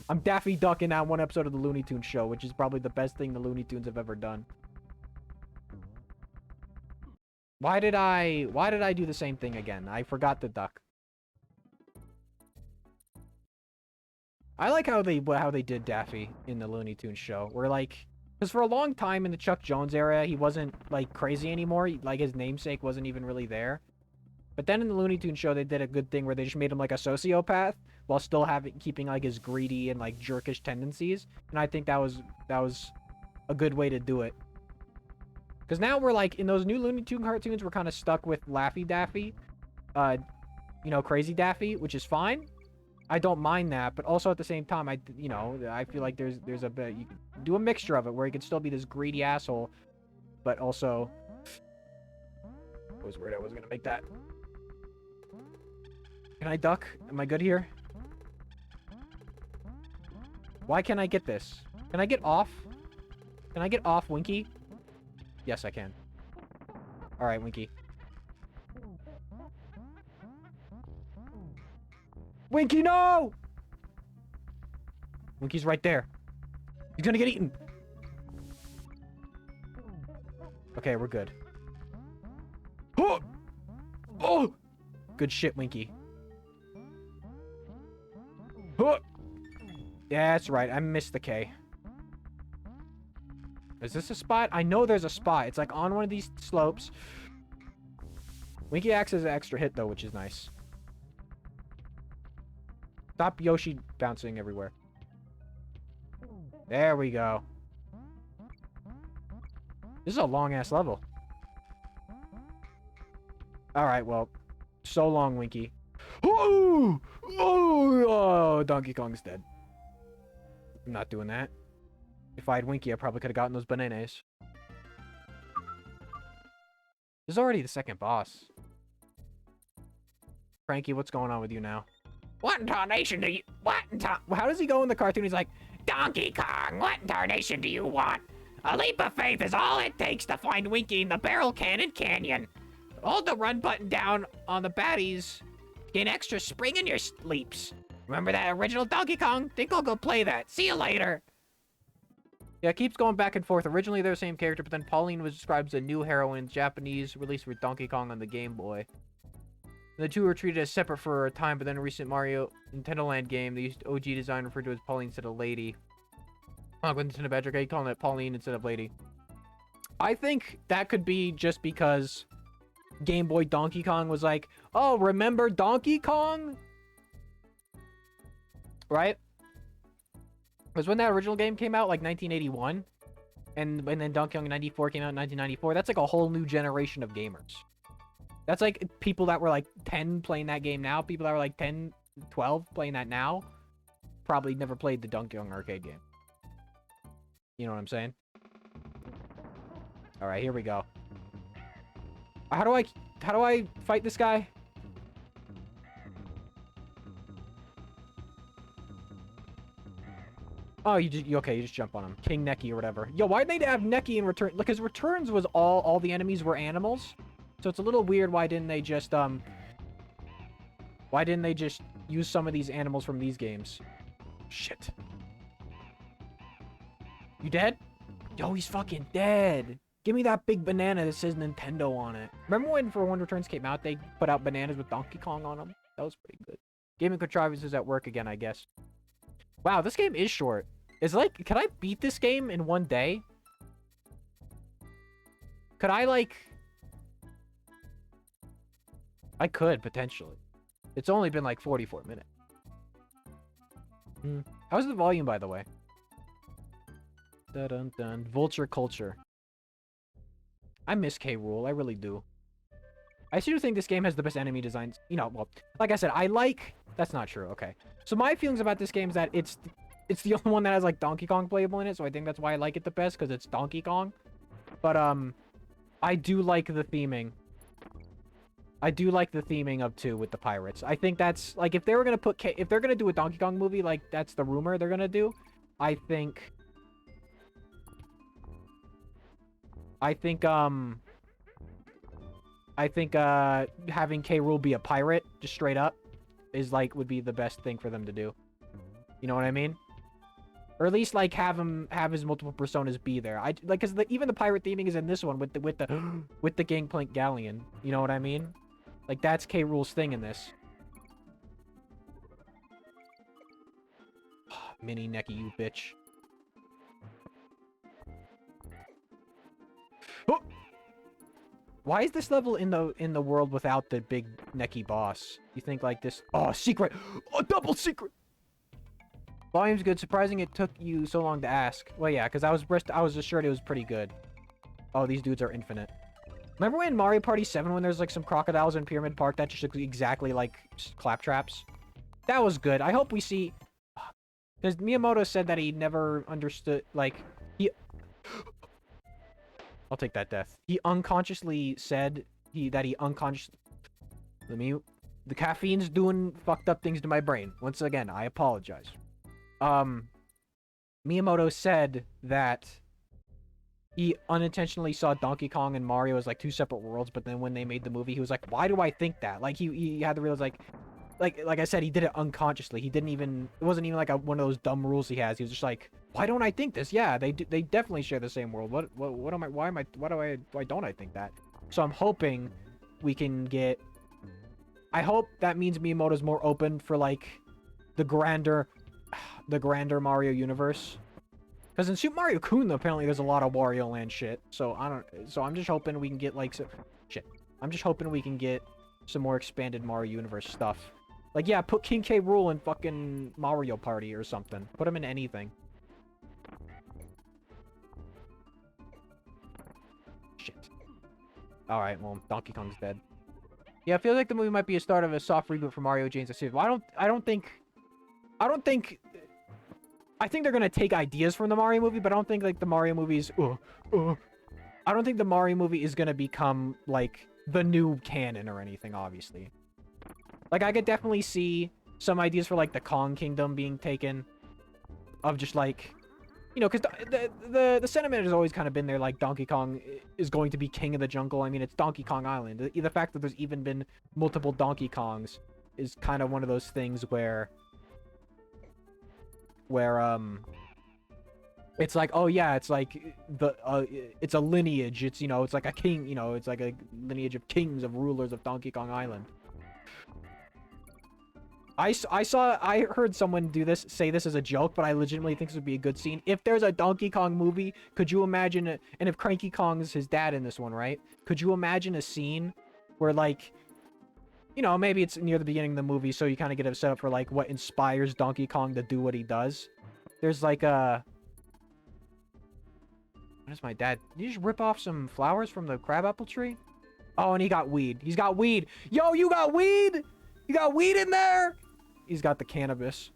I'm Daffy Duck in that one episode of the Looney Tunes show, which is probably the best thing the Looney Tunes have ever done. Why did I do the same thing again? I forgot the duck. I like how they did Daffy in the Looney Tunes show. Where like, because for a long time in the Chuck Jones era, he wasn't like crazy anymore. Like his namesake wasn't even really there. But then in the Looney Tunes show, they did a good thing where they just made him like a sociopath while still keeping like his greedy and like jerkish tendencies. And I think that was a good way to do it. Because now we're like in those new Looney Tunes cartoons, we're kind of stuck with Laffy Daffy, you know, Crazy Daffy, which is fine. I don't mind that, but also at the same time, I feel like there's a bit you can do a mixture of it where he can still be this greedy asshole, but also. I was worried I wasn't gonna make that. Can I duck? Am I good here? Why can't I get this? Can I get off? Can I get off, Winky? Yes, I can. Alright, Winky. Winky, no! Winky's right there. He's gonna get eaten. Okay, we're good. Oh! Oh! Good shit, Winky. Oh! Yeah, that's right. I missed the K. Is this a spot? I know there's a spot. It's like on one of these slopes. Winky acts as an extra hit, though, which is nice. Stop Yoshi bouncing everywhere. There we go. This is a long-ass level. Alright, well. So long, Winky. Oh! Oh! Donkey Kong's dead. I'm not doing that. If I had Winky, I probably could have gotten those bananas. This is already the second boss. Frankie, what's going on with you now? What in tarnation do you... How does he go in the cartoon? He's like, Donkey Kong, what in tarnation do you want? A leap of faith is all it takes to find Winky in the Barrel Cannon Canyon. Hold the run button down on the baddies. Gain extra spring in your leaps. Remember that original Donkey Kong? Think I'll go play that. See you later. Yeah, it keeps going back and forth. Originally, they're the same character, but then Pauline was described as a new heroine in Japanese release for Donkey Kong on the Game Boy. And the two were treated as separate for a time, but then a recent Mario Nintendo Land game, the OG design referred to as Pauline instead of Lady. With Nintendo Badger, okay, calling it Pauline instead of Lady. I think that could be just because Game Boy Donkey Kong was like, oh, remember Donkey Kong? Right? Because when that original game came out, like 1981, and then Donkey Kong 94 came out in 1994, that's like a whole new generation of gamers. That's like people that were like 10 playing that game now, people that were like 10, 12 playing that now, probably never played the Donkey Kong arcade game. You know what I'm saying? Alright, here we go. How do I fight this guy? Oh, you just jump on him. King Necky or whatever. Yo, why'd they have Necky in return? Like, his returns was all the enemies were animals. So it's a little weird why didn't they just use some of these animals from these games? Shit. You dead? Yo, he's fucking dead. Give me that big banana that says Nintendo on it. Remember when For One Returns came out, they put out bananas with Donkey Kong on them? That was pretty good. Gaming contrivances at work again, I guess. Wow, this game is short. It's like, can I beat this game in one day? Could I, like... I could, potentially. It's only been, like, 44 minutes. How's the volume, by the way? Dun-dun-dun. Vulture Culture. I miss K. Rool. I really do. I do think this game has the best enemy designs. You know, well, like I said, I like... That's not true. Okay. So my feelings about this game is that it's the only one that has, like, Donkey Kong playable in it, so I think that's why I like it the best, because it's Donkey Kong. But, I do like the theming. I do like the theming of 2 with the pirates. I think that's, like, if they were gonna if they're gonna do a Donkey Kong movie, like, that's the rumor they're gonna do, I think, I think having K. Rool be a pirate, just straight up, is like would be the best thing for them to do. You know what I mean? Or at least like have his multiple personas be there. I like because even the pirate theming is in this one with the Gangplank Galleon. You know what I mean? Like that's K. Rool's thing in this. Mini Necky, you bitch. Oh! Why is this level in the world without the big Necky boss? You think like this? Oh, secret! Oh, double secret! Volume's good. Surprising it took you so long to ask. Well, yeah, because I was assured it was pretty good. Oh, these dudes are infinite. Remember when Mario Party 7 when there's like some crocodiles in Pyramid Park that just look exactly like claptraps? That was good. I hope we see... Because Miyamoto said that he never understood, like, he... I'll take that death. He unconsciously said that he unconsciously... The caffeine's doing fucked up things to my brain. Once again, I apologize. Miyamoto said that he unintentionally saw Donkey Kong and Mario as, like, two separate worlds, but then when they made the movie, he was like, why do I think that? Like, he had to realize, like I said, he did it unconsciously. He didn't even... It wasn't even like one of those dumb rules he has. He was just like, why don't I think this? Yeah, they definitely share the same world. What am I... Why don't I think that? So I'm hoping we can get... I hope that means Miyamoto's more open for, like, the grander Mario universe. Because in Super Mario Kun, apparently there's a lot of Wario Land shit. So I'm just hoping we can get, like... I'm just hoping we can get some more expanded Mario universe stuff. Like, yeah, put King K. Rool in fucking Mario Party or something. Put him in anything. Shit. Alright, well, Donkey Kong's dead. Yeah, it feels like the movie might be a start of a soft reboot for Mario Jane's series. Well, I think they're gonna take ideas from the Mario movie, but I don't think, like, the Mario movie's... I don't think the Mario movie is gonna become, like, the new canon or anything, obviously. Like, I could definitely see some ideas for, like, the Kong Kingdom being taken. Of just, like... You know, because the sentiment has always kind of been there, like, Donkey Kong is going to be king of the jungle. I mean, it's Donkey Kong Island. The fact that there's even been multiple Donkey Kongs is kind of one of those things where it's like, oh yeah, it's like it's a lineage. It's, you know, it's like a king, you know, it's like a lineage of kings, of rulers of Donkey Kong Island. I heard someone say this as a joke, but I legitimately think this would be a good scene. If there's a Donkey Kong movie, could you imagine it? And if Cranky Kong's his dad in this one, right? Could you imagine a scene where, like, you know, maybe it's near the beginning of the movie, so you kind of get a setup for, like, what inspires Donkey Kong to do what he does. There's, like, a... What is my dad? Did you just rip off some flowers from the crabapple tree? Oh, and he got weed. He's got weed. Yo, you got weed? You got weed in there? He's got the cannabis.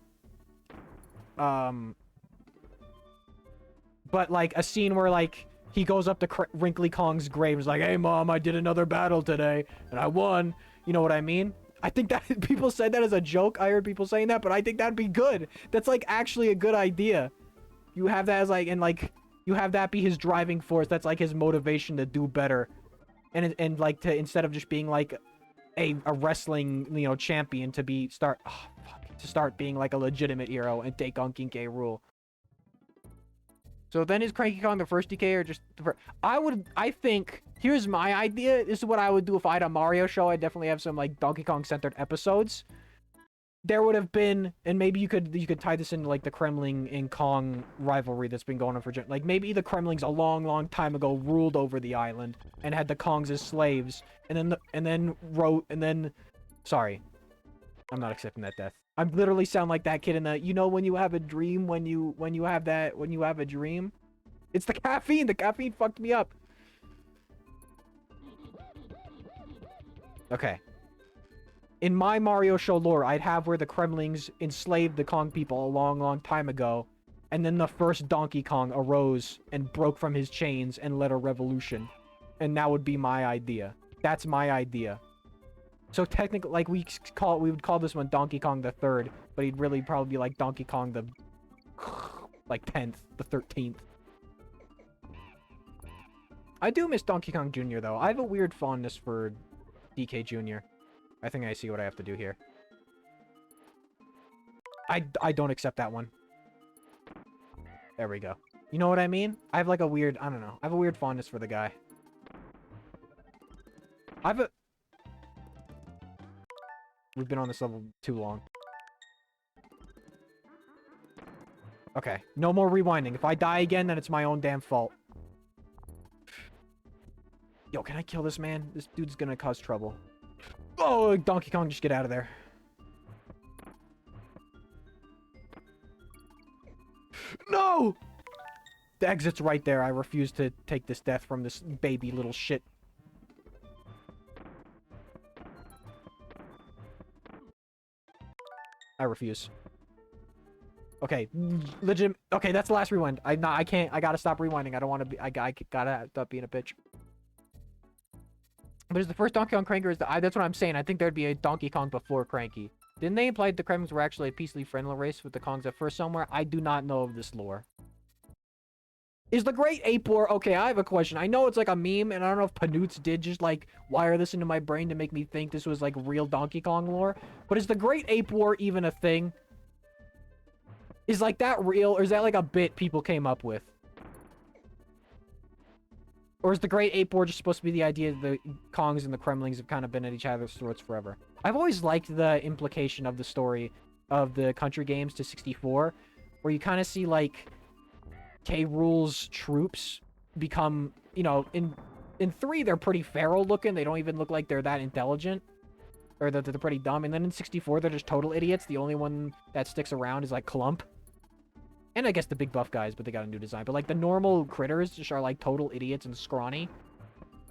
But, like, a scene where, like, he goes up to Wrinkly Kong's grave and is like, hey, Mom, I did another battle today, and I won. You know what I mean? I think that people said that as a joke. I heard people saying that, but I think that'd be good. That's, like, actually a good idea. You have that as, like, and, like, you have that be his driving force. That's, like, his motivation to do better. And like, to, instead of just being, like, a wrestling, you know, champion, to start being, like, a legitimate hero and take on King K. Rool. So then is Cranky Kong the first DK or just the first? I think, here's my idea. This is what I would do if I had a Mario show. I'd definitely have some, like, Donkey Kong centered episodes. There would have been, and maybe you could tie this into, like, the Kremling and Kong rivalry that's been going on for, like, maybe the Kremlings a long time ago ruled over the island and had the Kongs as slaves, and then sorry, I'm not accepting that death. I literally sound like that kid in the, you know, when you have a dream, when you have a dream. It's the caffeine. The caffeine fucked me up. Okay. In my Mario show lore, I'd have where the Kremlings enslaved the Kong people a long time ago, and then the first Donkey Kong arose and broke from his chains and led a revolution. And that would be my idea. That's my idea. So technically, like, we would call this one Donkey Kong the 3rd, but he'd really probably be like Donkey Kong the, like, 10th, the 13th. I do miss Donkey Kong Jr. though. I have a weird fondness for DK Jr. I think I see what I have to do here. I don't accept that one. There we go. You know what I mean? I have like a weird, I don't know. I have a weird fondness for the guy. We've been on this level too long. Okay. No more rewinding. If I die again, then it's my own damn fault. Yo, can I kill this man? This dude's gonna cause trouble. Oh, Donkey Kong, just get out of there. No! The exit's right there. I refuse to take this death from this baby little shit. I refuse. Okay, legit. Okay, that's the last rewind. I can't. I gotta stop rewinding. I don't want to be. I gotta stop being a bitch. But is the first Donkey Kong Cranky? That's what I'm saying. I think there'd be a Donkey Kong before Cranky. Didn't they imply the Kremlings were actually a peacefully friendly race with the Kongs at first somewhere? I do not know of this lore. Is the Great Ape War... Okay, I have a question. I know it's like a meme, and I don't know if Panoots did just, like, wire this into my brain to make me think this was, like, real Donkey Kong lore. But is the Great Ape War even a thing? Is, like, that real, or is that, like, a bit people came up with? Or is the Great Ape War just supposed to be the idea that the Kongs and the Kremlings have kind of been at each other's throats forever? I've always liked the implication of the story of the country games to 64, where you kind of see, like, K. Rool's troops become, you know, in 3, they're pretty feral looking. They don't even look like they're that intelligent. Or that they're pretty dumb. And then in 64, they're just total idiots. The only one that sticks around is, like, Clump. And I guess the big buff guys, but they got a new design. But, like, the normal critters just are, like, total idiots and scrawny.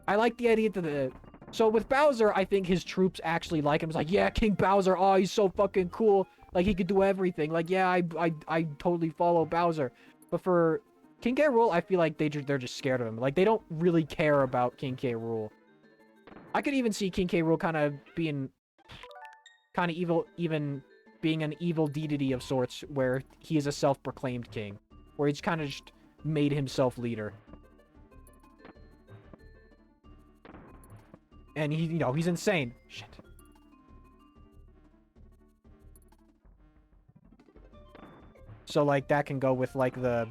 I like the idea that the... So, with Bowser, I think his troops actually like him. It's like, yeah, King Bowser, oh, he's so fucking cool. Like, he could do everything. Like, yeah, I totally follow Bowser. But for King K. Rool, I feel like they're just scared of him. Like, they don't really care about King K. Rool. I could even see King K. Rool kind of being... kind of evil, even... being an evil deity of sorts, where he is a self-proclaimed king, where he's kind of just made himself leader. And he, you know, he's insane. Shit. So, like, that can go with, like, the...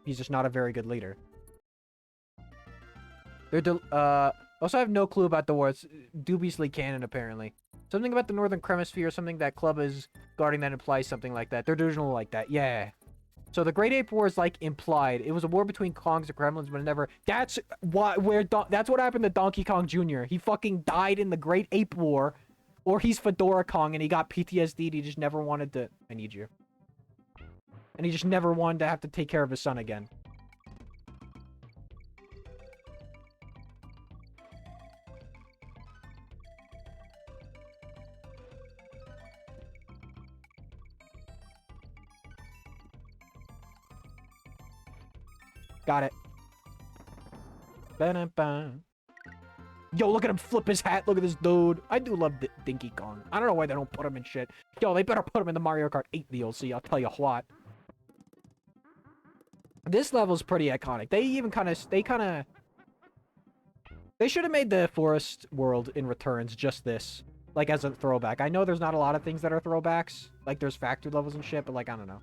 He's just not a very good leader. Also, I have no clue about the war. It's dubiously canon, apparently. Something about the Northern Cremisphere, something that Club is guarding that implies something like that. They're delusional like that, yeah. So the Great Ape War is, like, implied. It was a war between Kongs and Gremlins, but it never... That's that's what happened to Donkey Kong Jr. He fucking died in the Great Ape War, or he's Fedora Kong, and he got PTSD, he just never wanted to... I need you. And he just never wanted to have to take care of his son again. Got it. Ba-da-ba. Yo, look at him flip his hat. Look at this dude. I do love Dinky Kong. I don't know why they don't put him in shit. Yo, they better put him in the Mario Kart 8 DLC. I'll tell you what. This level's pretty iconic. They even kind of... They should have made the forest world in Returns just this. Like, as a throwback. I know there's not a lot of things that are throwbacks. Like, there's factory levels and shit, but, like, I don't know.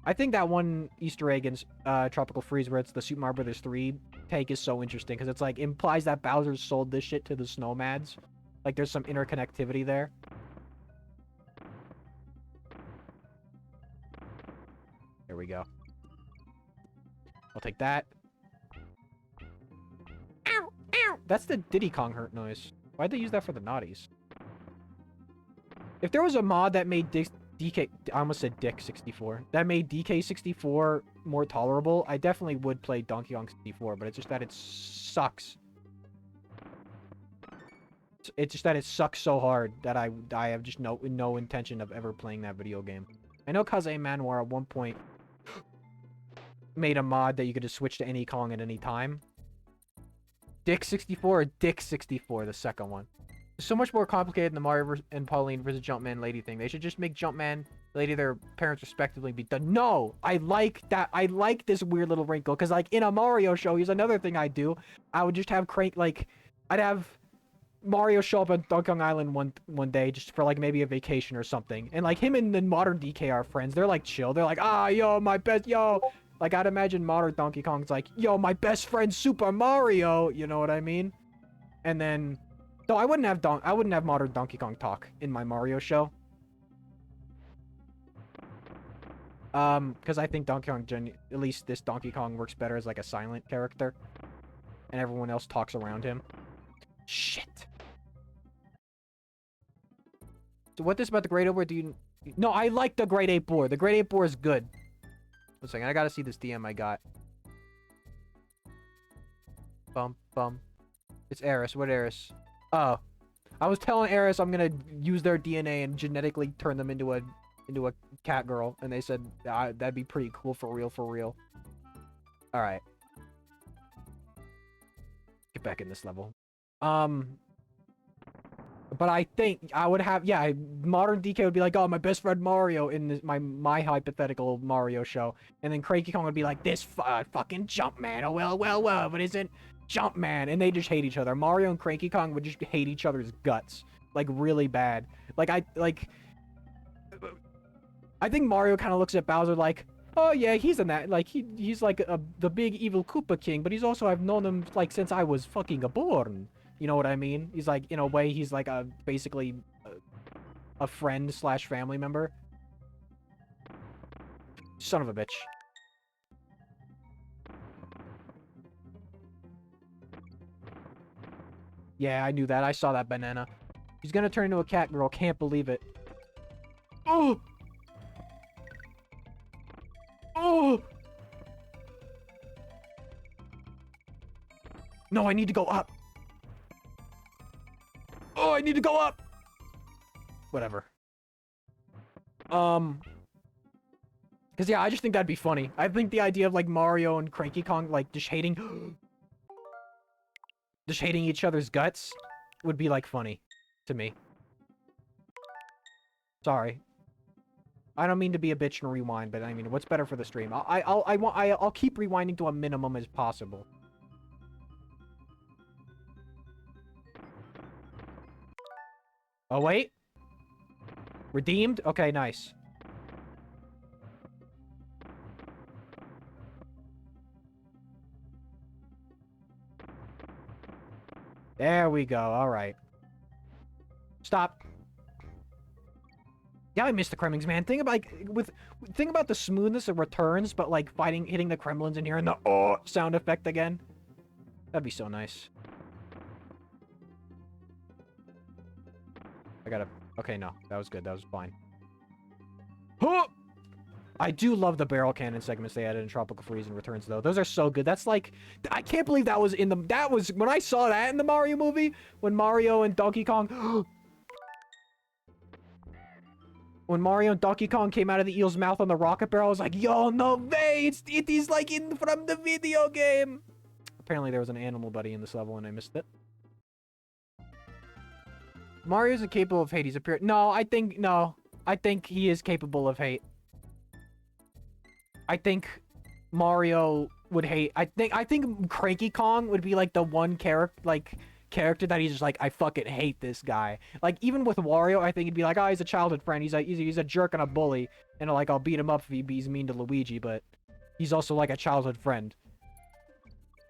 I think that one Easter egg in Tropical Freeze where it's the Super Mario Bros. 3 take is so interesting because it's like implies that Bowser sold this shit to the Snowmads. Like there's some interconnectivity there. There we go. I'll take that. Ow! Ow! That's the Diddy Kong hurt noise. Why'd they use that for the naughties? If there was a mod that made DK... I almost said Dick 64. That made DK 64 more tolerable, I definitely would play Donkey Kong 64, but it's just that it sucks. It's just that it sucks so hard that I have just no intention of ever playing that video game. I know Kaze Manwar at one point made a mod that you could just switch to any Kong at any time. Dick 64 or Dick 64, the second one. It's so much more complicated than the Mario and Pauline versus Jumpman Lady thing. They should just make Jumpman Lady their parents respectively be done. No! I like that. I like this weird little wrinkle. Because, like, in a Mario show, here's another thing I'd do. I would just have Crank, like... I'd have Mario show up on Donkey Kong Island one day just for like maybe a vacation or something, and like him and the modern DK are friends. They're like chill. They're like, ah, yo, my best, yo. Like I'd imagine modern Donkey Kong's like, yo, my best friend Super Mario. You know what I mean? And then, no, I wouldn't have modern Donkey Kong talk in my Mario show. Because I think Donkey Kong, at least this Donkey Kong works better as like a silent character, and everyone else talks around him. Shit. So what this about the Great Ape Boar? Do you? No, I like the Great Ape Boar. The Great Ape Boar is good. 1 second, I gotta see this DM I got. Bum bum. It's Eris. What Eris? Oh, I was telling Eris I'm gonna use their DNA and genetically turn them into a cat girl, and they said that'd be pretty cool for real, for real. All right. Get back in this level. But I think I would have, yeah, modern DK would be like, oh, my best friend Mario in this, my hypothetical Mario show. And then Cranky Kong would be like, this fucking Jumpman. Oh, well, but isn't Jumpman? And they just hate each other. Mario and Cranky Kong would just hate each other's guts. Like, really bad. I think Mario kind of looks at Bowser like, oh, yeah, he's in that. Like, he's like the big evil Koopa King, but he's also, I've known him, like, since I was fucking born. You know what I mean? He's like, in a way, he's like basically a friend slash family member. Son of a bitch. Yeah, I knew that. I saw that banana. He's gonna turn into a cat girl. Can't believe it. Oh! Oh! No, I need to go up. Oh, I need to go up! Whatever. Because, yeah, I just think that'd be funny. I think the idea of, like, Mario and Cranky Kong, like, just hating... just hating each other's guts would be, like, funny to me. Sorry. I don't mean to be a bitch and rewind, but, I mean, what's better for the stream? I'll keep rewinding to a minimum as possible. Oh, wait. Redeemed? Okay, nice. There we go. All right. Stop. Yeah, I miss the Kremlings, man. Think about the smoothness of returns, but like hitting the Kremlins and hearing the oh sound effect again. That'd be so nice. I gotta... Okay, no. That was good. That was fine. Huh! I do love the barrel cannon segments they added in Tropical Freeze and Returns, though. Those are so good. That's like... I can't believe that was in the... That was... When I saw that in the Mario movie, when Mario and Donkey Kong... when Mario and Donkey Kong came out of the eel's mouth on the rocket barrel, I was like, yo, no way! It is like from the video game! Apparently there was an animal buddy in this level and I missed it. Mario isn't capable of hate. He's a no, I think he is capable of hate. I think Mario would hate. I think Cranky Kong would be like the one character that he's just like, I fucking hate this guy. Like even with Wario, I think he'd be like, oh, he's a childhood friend. He's a jerk and a bully, and like I'll beat him up if he's mean to Luigi, but he's also like a childhood friend.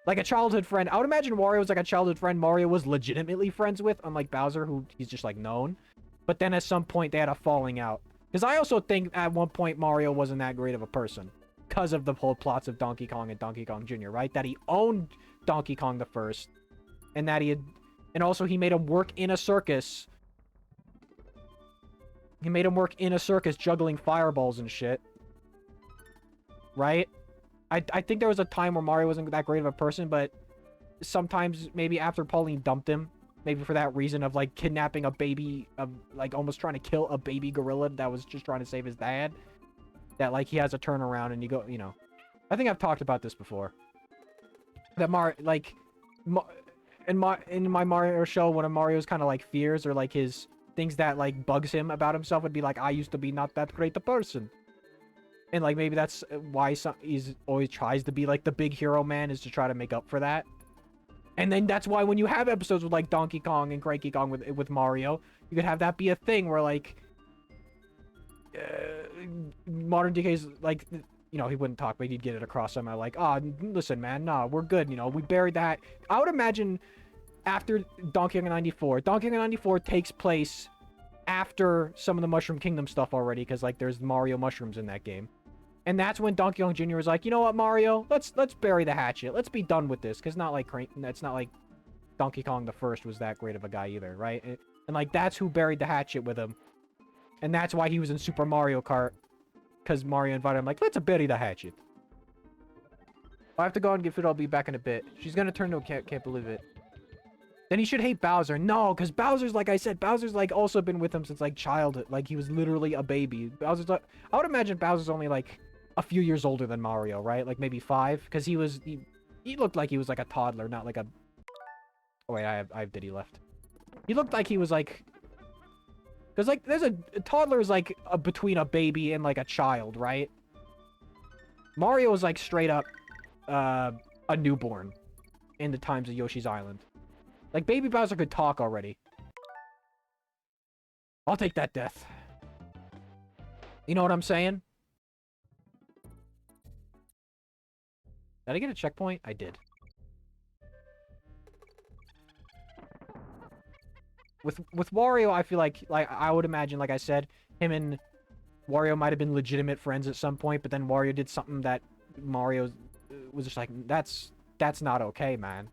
Like a childhood friend. I would imagine Wario was like a childhood friend Mario was legitimately friends with, unlike Bowser, who he's just like known. But then at some point they had a falling out. Because I also think at one point Mario wasn't that great of a person. Because of the whole plots of Donkey Kong and Donkey Kong Jr., right? That he owned Donkey Kong the First. And that and also he made him work in a circus. He made him work in a circus juggling fireballs and shit. Right? I think there was a time where Mario wasn't that great of a person, but sometimes maybe after Pauline dumped him, maybe for that reason of like kidnapping a baby, like almost trying to kill a baby gorilla that was just trying to save his dad, that like he has a turnaround and you know. I think I've talked about this before. That in my Mario show, one of Mario's kind of like fears or like his things that like bugs him about himself would be like, I used to be not that great a person. And, like, maybe that's why he's always tries to be, like, the big hero man, is to try to make up for that. And then that's why when you have episodes with like Donkey Kong and Cranky Kong with Mario, you could have that be a thing where like modern DK's like, you know, he wouldn't talk, but he'd get it across somehow like, oh, listen, man, nah, we're good, you know, we buried that. I would imagine after Donkey Kong 94, Donkey Kong 94 takes place after some of the Mushroom Kingdom stuff already, because like there's Mario mushrooms in that game. And that's when Donkey Kong Jr. was like, you know what, Mario, let's bury the hatchet. Let's be done with this, because it's not like Donkey Kong the First was that great of a guy either, right? And like that's who buried the hatchet with him. And that's why he was in Super Mario Kart, because Mario invited him, like, let's bury the hatchet. I have to go and get food. I'll be back in a bit. She's gonna turn to a can't believe it. Then he should hate Bowser. No, because Bowser's, like I said, Bowser's, like, also been with him since, like, childhood. Like, he was literally a baby. Bowser's, like, I would imagine Bowser's only, like, a few years older than Mario, right? Like, maybe 5? Because he looked like he was, like, a toddler, not like a... Oh, wait, I have Diddy left. He looked like he was, like... Because, like, there's a toddler is, like, between a baby and, like, a child, right? Mario is, like, straight up a newborn in the times of Yoshi's Island. Like, Baby Bowser could talk already. I'll take that death. You know what I'm saying? Did I get a checkpoint? I did. With Wario, I feel like I would imagine, like I said, him and Wario might have been legitimate friends at some point, but then Wario did something that Mario was just like, that's not okay, man.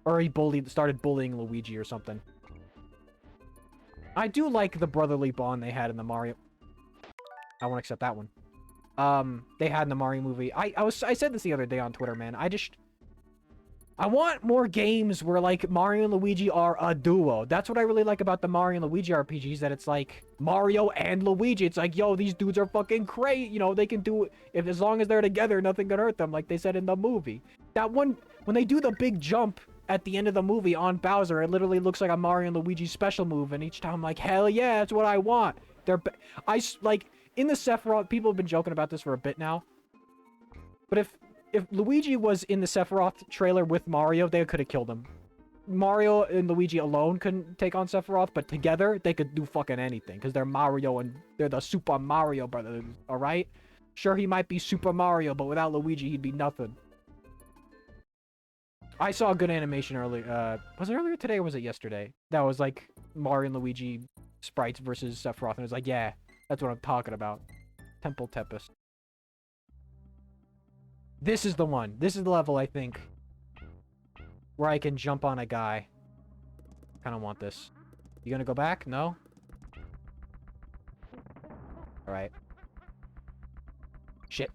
Or he started bullying Luigi or something. I do like the brotherly bond they had in the Mario. I won't accept that one. They had in the Mario movie. I said this the other day on Twitter, man. I want more games where, like, Mario and Luigi are a duo. That's what I really like about the Mario and Luigi RPGs, that it's, like, Mario and Luigi. It's like, yo, these dudes are fucking great. You know, they can do it. As long as they're together, nothing can hurt them, like they said in the movie. That one, when they do the big jump at the end of the movie on Bowser, it literally looks like a Mario and Luigi special move, and each time I'm like, hell yeah, that's what I want. Like, in the Sephiroth, people have been joking about this for a bit now, but if Luigi was in the Sephiroth trailer with Mario, they could have killed him. Mario and Luigi alone couldn't take on Sephiroth, but together, they could do fucking anything, because they're Mario and they're the Super Mario brothers, alright? Sure, he might be Super Mario, but without Luigi, he'd be nothing. I saw a good animation earlier, was it earlier today or was it yesterday? That was like Mario and Luigi sprites versus Sephiroth, and it was like, yeah, that's what I'm talking about. Temple Tempest. This is the one. This is the level, I think, where I can jump on a guy. Kind of want this. You gonna go back? No? Alright. Shit.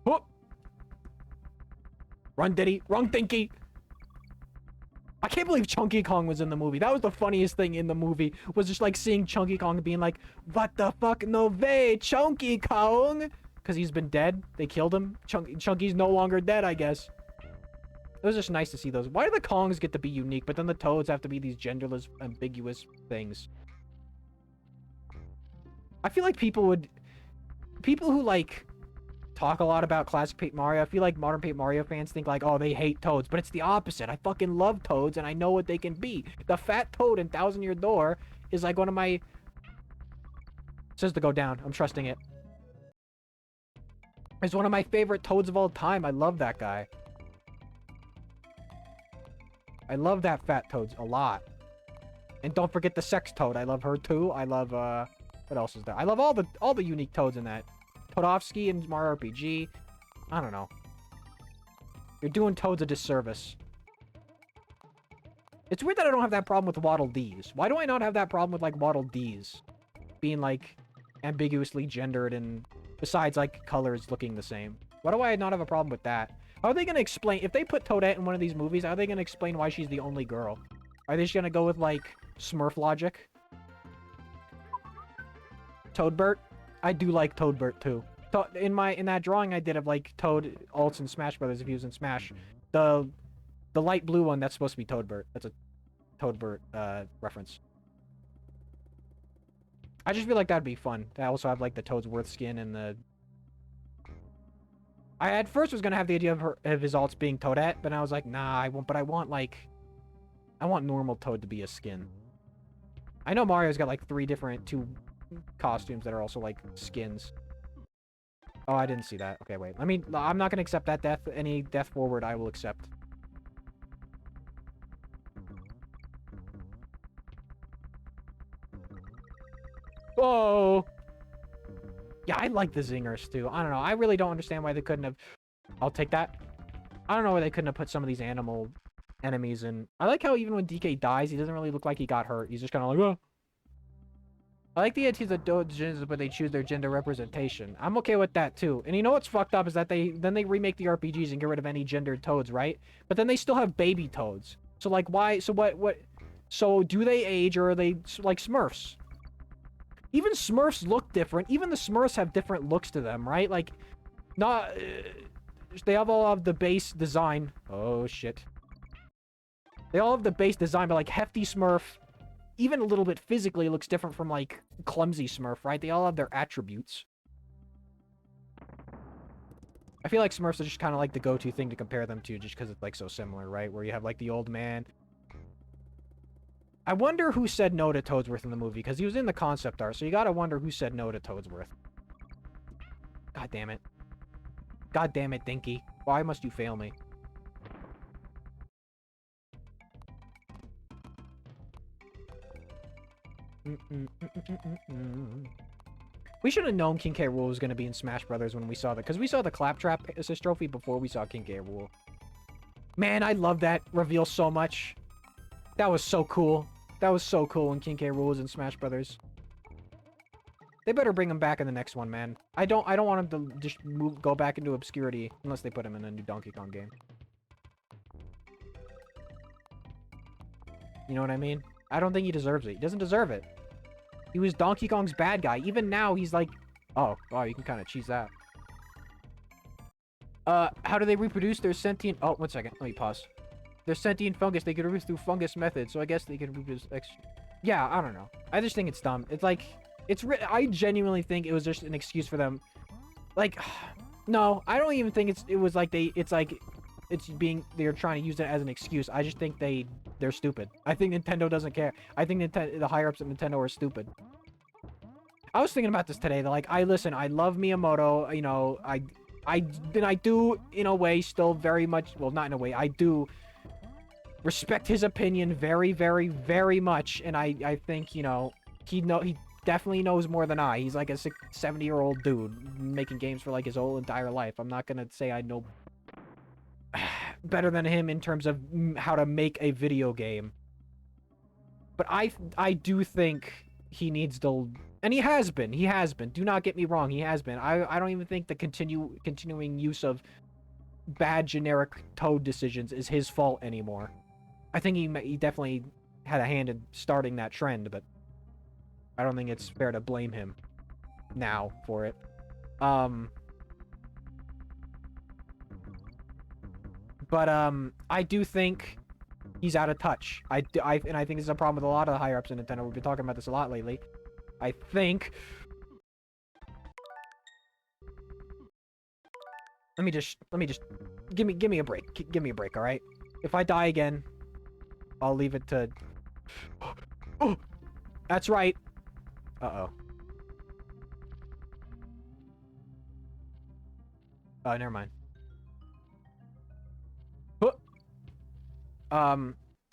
Whoop! Run, Diddy. Run, Dinky! I can't believe Chunky Kong was in the movie. That was the funniest thing in the movie, was just like seeing Chunky Kong being like, what the fuck, no way, Chunky Kong? Because he's been dead. They killed him. Chunky's no longer dead, I guess. It was just nice to see those. Why do the Kongs get to be unique, but then the Toads have to be these genderless, ambiguous things? I feel like people who, like, talk a lot about classic Paper Mario, I feel like modern Paper Mario fans think like, oh, they hate Toads, but it's the opposite. I fucking love Toads, and I know what they can be. The fat Toad in Thousand Year Door is like one of my... It says to go down. I'm trusting it. It's one of my favorite Toads of all time. I love that guy. I love that fat Toad a lot. And don't forget the sex Toad. I love her too. I love, what else is there? I love all the unique Toads in that. Toadofsky and Mario RPG. I don't know. You're doing Toads a disservice. It's weird that I don't have that problem with Waddle Dees. Why do I not have that problem with, like, Waddle Dees being, like, ambiguously gendered and besides, like, colors looking the same? Why do I not have a problem with that? How are they going to explain... If they put Toadette in one of these movies, how are they going to explain why she's the only girl? Are they just going to go with, like, Smurf logic? Toadbert? I do like Toadbert too. In that drawing I did of like Toad alts in Smash Brothers, if he was in Smash, the light blue one, that's supposed to be Toadbert. That's a Toadbert reference. I just feel like that'd be fun. To also have like the Toadsworth skin and the I at first was gonna have the idea of his alts being Toadette, but I was like, nah, I won't. But I want like, I want normal Toad to be a skin. I know Mario's got like two costumes that are also like skins. Oh, I didn't see that. Okay, wait. I mean, I'm not gonna accept that death. Any death forward, I will accept. Whoa. Yeah, I like the zingers too. I don't know. I really don't understand why they couldn't have. I'll take that. I don't know why they couldn't have put some of these animal enemies in. I like how even when DK dies, he doesn't really look like he got hurt. He's just kind of like, oh. I like the idea that doujins, but they choose their gender representation. I'm okay with that too. And you know what's fucked up is that they remake the RPGs and get rid of any gendered toads, right? But then they still have baby toads. So like, why? So what? So do they age, or are they like Smurfs? Even Smurfs look different. Even the Smurfs have different looks to them, right? Like, not... they all have the base design. Oh, shit. They all have the base design, but, like, Hefty Smurf, even a little bit physically, looks different from, like, Clumsy Smurf, right? They all have their attributes. I feel like Smurfs are just kind of, like, the go-to thing to compare them to, just because it's, like, so similar, right? Where you have, like, the old man... I wonder who said no to Toadsworth in the movie, because he was in the concept art, so you gotta wonder who said no to Toadsworth. God damn it. God damn it, Dinky. Why must you fail me? We should have known King K. Rool was going to be in Smash Brothers when we saw that, because we saw the Claptrap assist trophy before we saw King K. Rool. Man, I love that reveal so much. That was so cool. That was so cool when King K. Rool was in Smash Brothers. They better bring him back in the next one, man. I don't want him to just go back into obscurity unless they put him in a new Donkey Kong game. You know what I mean? I don't think he deserves it. He doesn't deserve it. He was Donkey Kong's bad guy. Even now, he's like... Oh, wow, you can kind of cheese that. How do they reproduce their sentient... Oh, 1 second. Let me pause. They're sentient fungus. They could reproduce through fungus methods, so I guess they could reproduce... Yeah, I don't know. I just think it's dumb. It's like... I genuinely think it was just an excuse for them. Like... No, I don't even think it was like they... It's like... They're trying to use it as an excuse. I just think they're stupid. I think Nintendo doesn't care. I think the higher-ups at Nintendo are stupid. I was thinking about this today. That like, I love Miyamoto. You know, I do, in a way, still very much... Well, not in a way. I do respect his opinion very, very, very much. And I think, you know, he definitely knows more than I. He's like a 70-year-old dude making games for like his whole entire life. I'm not gonna say I know better than him in terms of how to make a video game. But I do think he needs to... And he has been. He has been. Do not get me wrong. He has been. I don't even think the continuing use of bad generic Toad decisions is his fault anymore. I think he definitely had a hand in starting that trend, but I don't think it's fair to blame him now for it. But I do think he's out of touch. And I think this is a problem with a lot of the higher ups in Nintendo. We've been talking about this a lot lately. I think... Let me just... Give me a break. Give me a break, alright? If I die again, I'll leave it to... Oh! That's right. Uh-oh. Oh, never mind.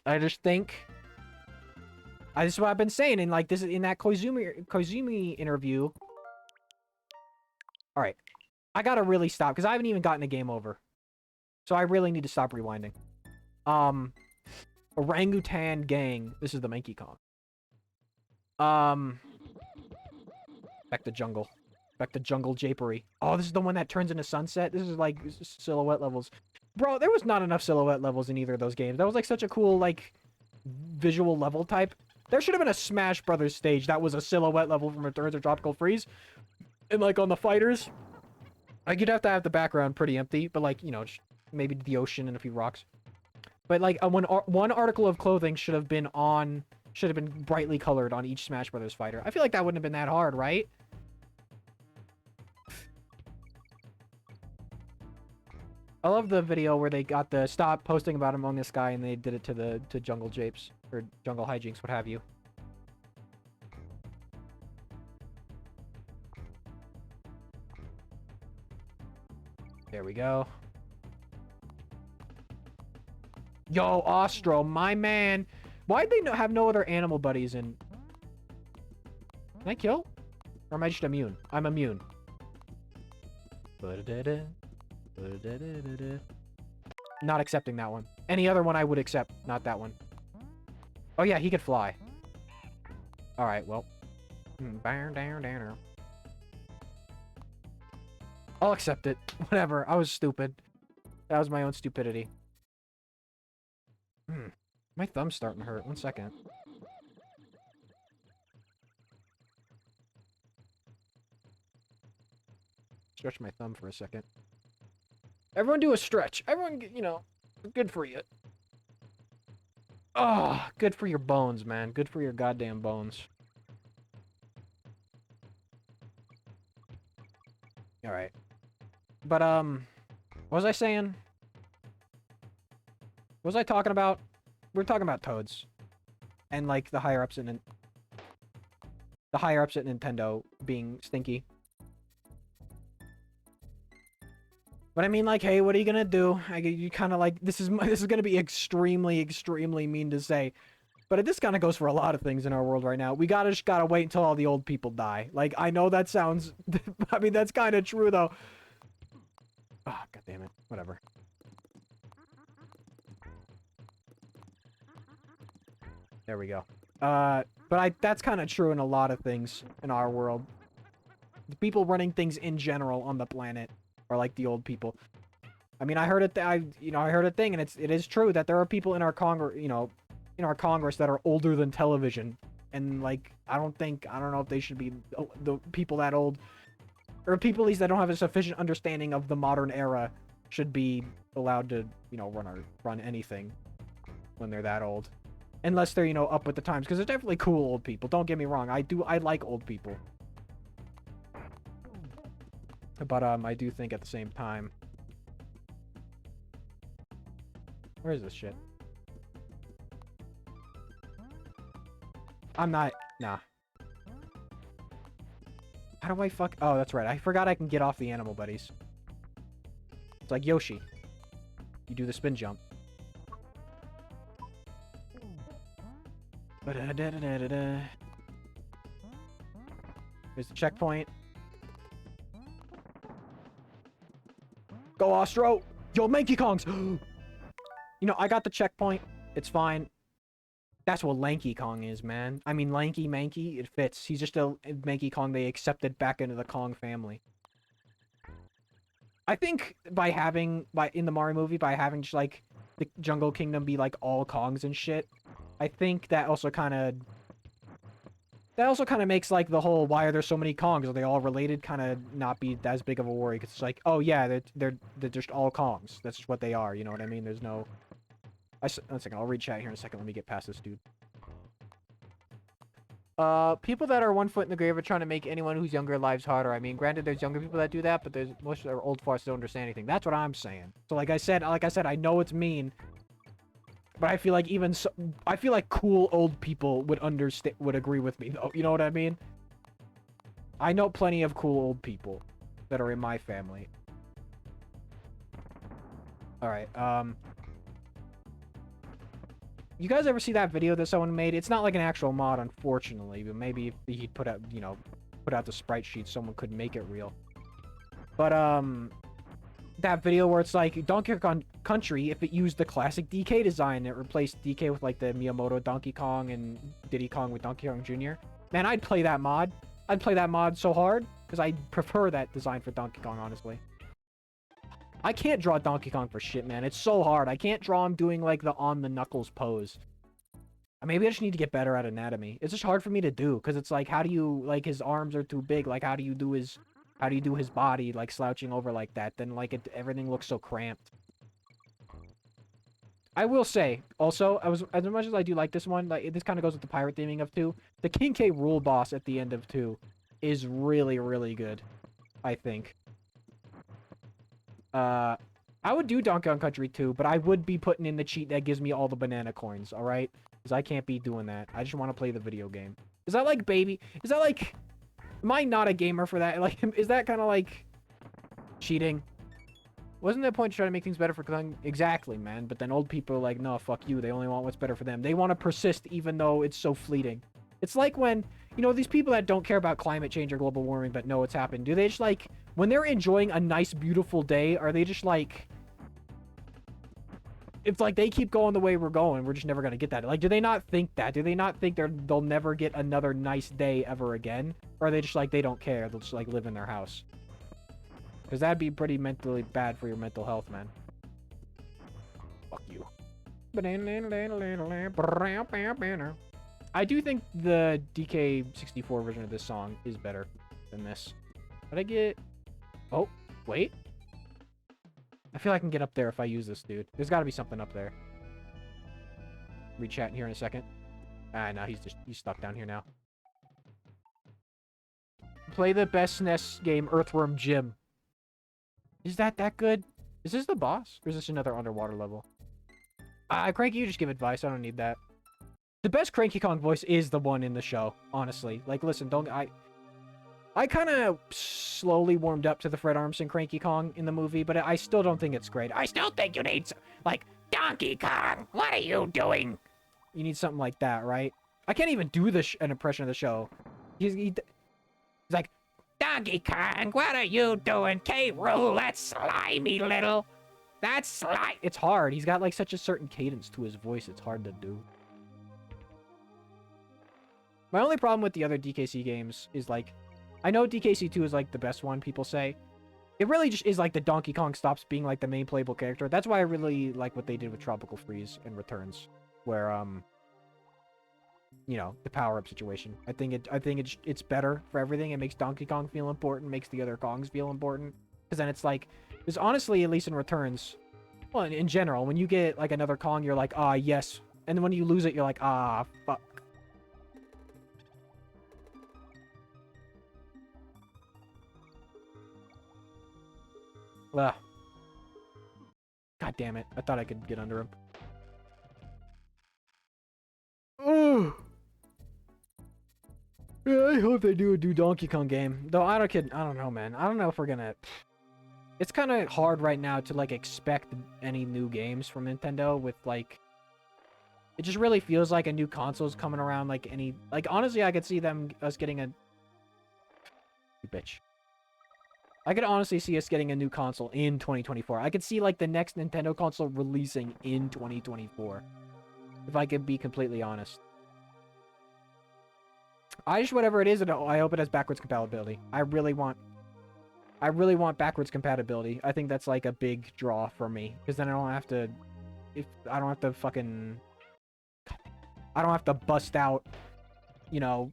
I just think... This is what I've been saying in, like, this in that Koizumi interview. Alright. I gotta really stop, because I haven't even gotten a game over. So I really need to stop rewinding. Orangutan Gang. This is the Monkey Kong. Back to jungle. Back to jungle japery. Oh, this is the one that turns into sunset? This is, like, silhouette levels. Bro, there was not enough silhouette levels in either of those games. That was, like, such a cool, like, visual level type. There should have been a Smash Brothers stage that was a silhouette level from Returns of Tropical Freeze. And, like, on the fighters, like, you'd have to have the background pretty empty, but, like, you know, just maybe the ocean and a few rocks. But, like, one article of clothing should have been brightly colored on each Smash Brothers fighter. I feel like that wouldn't have been that hard, right? I love the video where they got the stop posting about Among Us guy and they did it to Jungle Japes or Jungle Hijinks, what have you. There we go. Yo, Ostro, my man. Why'd they have no other animal buddies in... Can I kill? Or am I just immune? I'm immune. Not accepting that one. Any other one I would accept, not that one. Oh yeah, he could fly. Alright, well. I'll accept it. Whatever, I was stupid. That was my own stupidity. My thumb's starting to hurt. 1 second. Stretch my thumb for a second. Everyone do a stretch. Everyone, you know, good for you. Oh, good for your bones, man. Good for your goddamn bones. Alright. But, what was I saying? What was I talking about? We were talking about toads. And, like, the higher-ups at Nintendo being stinky. But I mean, like, hey, what are you gonna do? You kind of like, this is gonna be extremely, extremely mean to say. But this kind of goes for a lot of things in our world right now. We just gotta wait until all the old people die. Like, I know that sounds... I mean, that's kind of true, though. Oh, god damn it. Whatever. There we go. But that's kind of true in a lot of things in our world. The people running things in general on the planet are like the old people. I mean, I heard it. I heard a thing, and it is true that there are people in our Congress, in our Congress that are older than television, and like I don't know if they should be the people that old, or people at least that don't have a sufficient understanding of the modern era should be allowed to run anything when they're that old, unless they're up with the times, because there's definitely cool old people. Don't get me wrong, I like old people. But, I do think at the same time... Where is this shit? I'm not... Nah. How do I fuck... Oh, that's right. I forgot I can get off the animal buddies. It's like Yoshi. You do the spin jump. Here's the checkpoint. Go, Ostro! Yo, Manky Kongs! I got the checkpoint. It's fine. That's what Lanky Kong is, man. I mean, Lanky Manky, it fits. He's just a Manky Kong they accepted back into the Kong family. I think in the Mario movie, by having just, like, the Jungle Kingdom be, like, all Kongs and shit, I think that also kind of... That also kind of makes, like, the whole, why are there so many Kongs? Are they all related? Kind of not be as big of a worry. Because it's like, oh, yeah, they're just all Kongs. That's just what they are, you know what I mean? There's no... One second, I'll read chat here in a second. Let me get past this dude. People that are 1 foot in the grave are trying to make anyone who's younger lives harder. I mean, granted, there's younger people that do that, but most of their old farts don't understand anything. That's what I'm saying. So, like I said, I know it's mean... But I feel like I feel like cool old people would agree with me, though. You know what I mean? I know plenty of cool old people that are in my family. Alright, you guys ever see that video that someone made? It's not like an actual mod, unfortunately, but maybe if he'd put out the sprite sheet, someone could make it real. But, that video where it's like Donkey Kong Country, if it used the classic DK design, it replaced DK with like the Miyamoto Donkey Kong and Diddy Kong with Donkey Kong Jr. Man, I'd play that mod. I'd play that mod so hard because I prefer that design for Donkey Kong, honestly. I can't draw Donkey Kong for shit, man. It's so hard. I can't draw him doing like the on the knuckles pose. Maybe I just need to get better at anatomy. It's just hard for me to do because it's like, how do you, like, his arms are too big. Like, how do you do his body, like, slouching over like that? Then, like, everything looks so cramped. I will say, also, as much as I do like this one, like, this kind of goes with the pirate theming of 2. The King K. Rool boss at the end of 2 is really, really good, I think. I I would do Donkey Kong Country 2, but I would be putting in the cheat that gives me all the banana coins, alright? Because I can't be doing that. I just want to play the video game. Is that like baby? Is that like... Am I not a gamer for that? Like, is that kind of like... cheating? Wasn't the point to try to make things better for Kong? Exactly, man. But then old people are like, no, fuck you. They only want what's better for them. They want to persist even though it's so fleeting. It's like when, you know, these people that don't care about climate change or global warming but know what's happened. Do they just like, when they're enjoying a nice, beautiful day, are they just like... It's like they keep going the way we're going. We're just never going to get that. Like, do they not think that? Do they not think they'll never get another nice day ever again? Or are they just like, they don't care. They'll just like live in their house. Because that'd be pretty mentally bad for your mental health, man. Fuck you. I do think the DK64 version of this song is better than this. Did I get... Oh, wait. I feel I can get up there if I use this, dude. There's got to be something up there. Re-chat here in a second. Ah, no, he's stuck down here now. Play the best SNES game, Earthworm Jim. Is that good? Is this the boss? Or is this another underwater level? Cranky, you just give advice. I don't need that. The best Cranky Kong voice is the one in the show, honestly. Like, listen, I kind of slowly warmed up to the Fred Armisen Cranky Kong in the movie, but I still don't think it's great. I still think you need, like, Donkey Kong, what are you doing? You need something like that, right? I can't even do an impression of the show. He's like, Donkey Kong, what are you doing? K. Rool, that's slimy little. That's slimy. It's hard. He's got, like, such a certain cadence to his voice, it's hard to do. My only problem with the other DKC games is, like, I know DKC 2 is, like, the best one, people say. It really just is, like, the Donkey Kong stops being, like, the main playable character. That's why I really like what they did with Tropical Freeze and Returns. Where, you know, the power-up situation. I think it's better for everything. It makes Donkey Kong feel important, makes the other Kongs feel important. Because then it's, like... Because honestly, at least in Returns... Well, in general, when you get, like, another Kong, you're like, ah, yes. And then when you lose it, you're like, ah, fuck. Ugh. God damn it. I thought I could get under him. Oh. Yeah, I hope they do a Donkey Kong game. Though I don't know, man. I don't know if we're gonna... It's kind of hard right now to, like, expect any new games from Nintendo with, like... It just really feels like a new console's coming around, like, any... Like, honestly, I could see us getting a... You bitch. I could honestly see us getting a new console in 2024. I could see, like, the next Nintendo console releasing in 2024. If I could be completely honest. I just, whatever it is, I hope it has backwards compatibility. I really want backwards compatibility. I think that's, like, a big draw for me. Because then I don't have to... I don't have to fucking... I don't have to bust out, you know...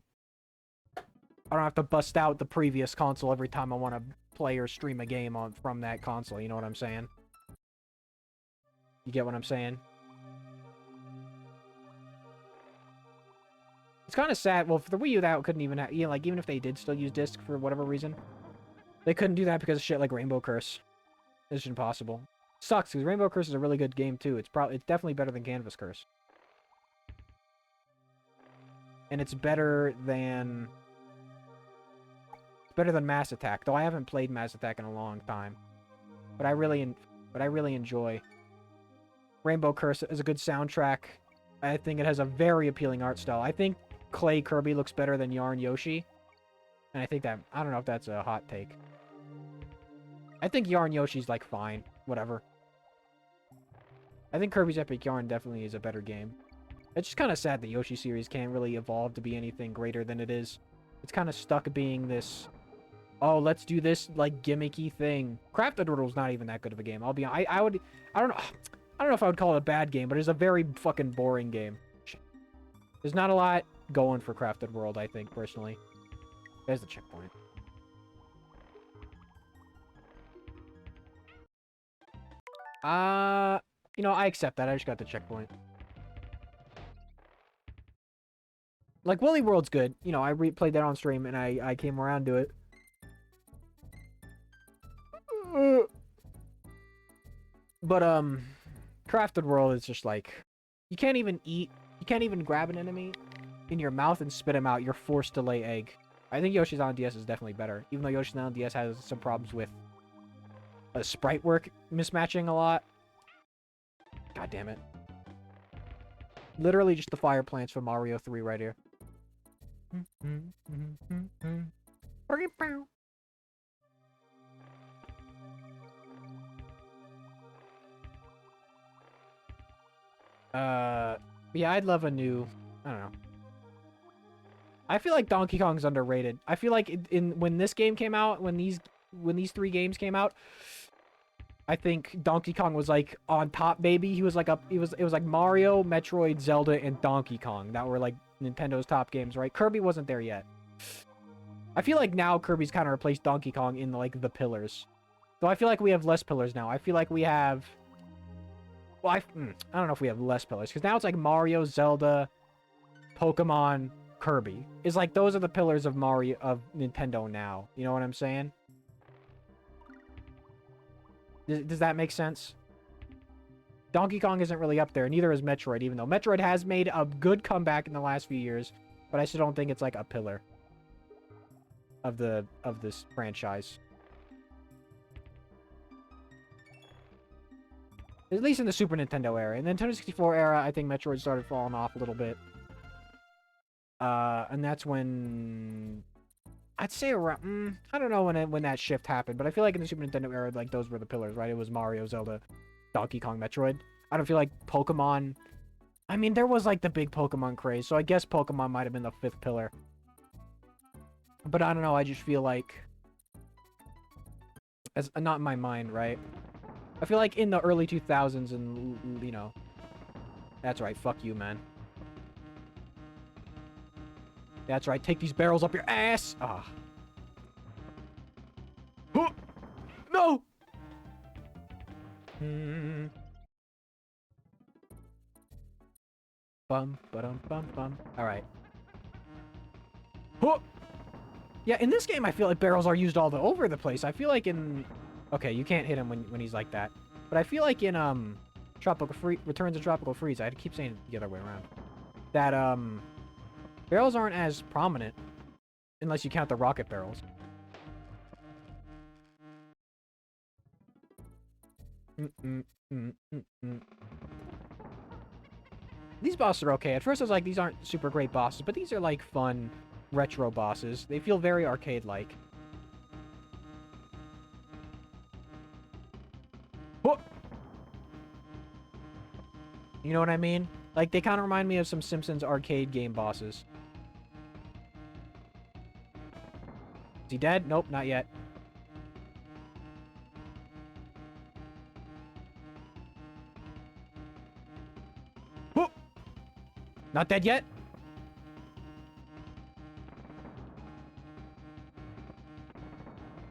I don't have to bust out the previous console every time I want to play or stream a game from that console. You know what I'm saying? You get what I'm saying? It's kind of sad. Well, for the Wii U, that couldn't even have... You know, like, even if they did still use disc for whatever reason, they couldn't do that because of shit like Rainbow Curse. It's just impossible. Sucks, because Rainbow Curse is a really good game, too. It's definitely better than Canvas Curse. And it's better than... better than Mass Attack, though I haven't played Mass Attack in a long time. But I really enjoy Rainbow Curse. Is a good soundtrack. I think it has a very appealing art style. I think Clay Kirby looks better than Yarn Yoshi. And I think that... I don't know if that's a hot take. I think Yarn Yoshi's, like, fine. Whatever. I think Kirby's Epic Yarn definitely is a better game. It's just kind of sad the Yoshi series can't really evolve to be anything greater than it is. It's kind of stuck being this... Oh, let's do this, like, gimmicky thing. Crafted World's not even that good of a game. I'll be honest. I don't know if I would call it a bad game, but it's a very fucking boring game. There's not a lot going for Crafted World, I think, personally. There's the checkpoint. You know, I accept that. I just got the checkpoint. Like, Woolly World's good. You know, I replayed that on stream, and I came around to it. But Crafted World is just like you can't even grab an enemy in your mouth and spit him out. You're forced to lay egg. I think Yoshi's Island DS is definitely better, even though Yoshi's Island DS has some problems with sprite work mismatching a lot. God damn it. Literally just the fire plants from Mario 3 right here. Yeah, I'd love a new, I don't know. I feel like Donkey Kong's underrated. I feel like when this game came out, when these 3 games came out, I think Donkey Kong was like on top, baby. He was like it was like Mario, Metroid, Zelda, and Donkey Kong that were like Nintendo's top games, right? Kirby wasn't there yet. I feel like now Kirby's kind of replaced Donkey Kong in like the pillars. So I feel like we have less pillars now. I feel like we have, well, I don't know if we have less pillars because now it's like Mario, Zelda, Pokemon, Kirby. It's like those are the pillars of Mario of Nintendo now. You know what I'm saying? Does that make sense? Donkey Kong isn't really up there, neither is Metroid, even though Metroid has made a good comeback in the last few years, but I still don't think it's like a pillar of this franchise. At least in the Super Nintendo era. In the Nintendo 64 era, I think Metroid started falling off a little bit. And that's when I'd say around, I don't know when that shift happened, but I feel like in the Super Nintendo era, like those were the pillars, right? It was Mario, Zelda, Donkey Kong, Metroid. I don't feel like Pokemon. I mean, there was like the big Pokemon craze, so I guess Pokemon might have been the 5th pillar. But I don't know. I just feel like, as not in my mind, right? I feel like in the early 2000s, and you know, that's right. Fuck you, man. That's right. Take these barrels up your ass. Ah. Oh, no. Bum, ba-dum, bum, bum. All right. Oh. Yeah, in this game, I feel like barrels are used all over the place. I feel like in, okay, you can't hit him when he's like that, but I feel like in Returns of Tropical Freeze, I keep saying it the other way around. That barrels aren't as prominent unless you count the rocket barrels. These bosses are okay. At first I was like, these aren't super great bosses, but these are like fun retro bosses. They feel very arcade-like. Oh! You know what I mean? Like, they kind of remind me of some Simpsons arcade game bosses. Is he dead? Nope, not yet. Oh! Not dead yet?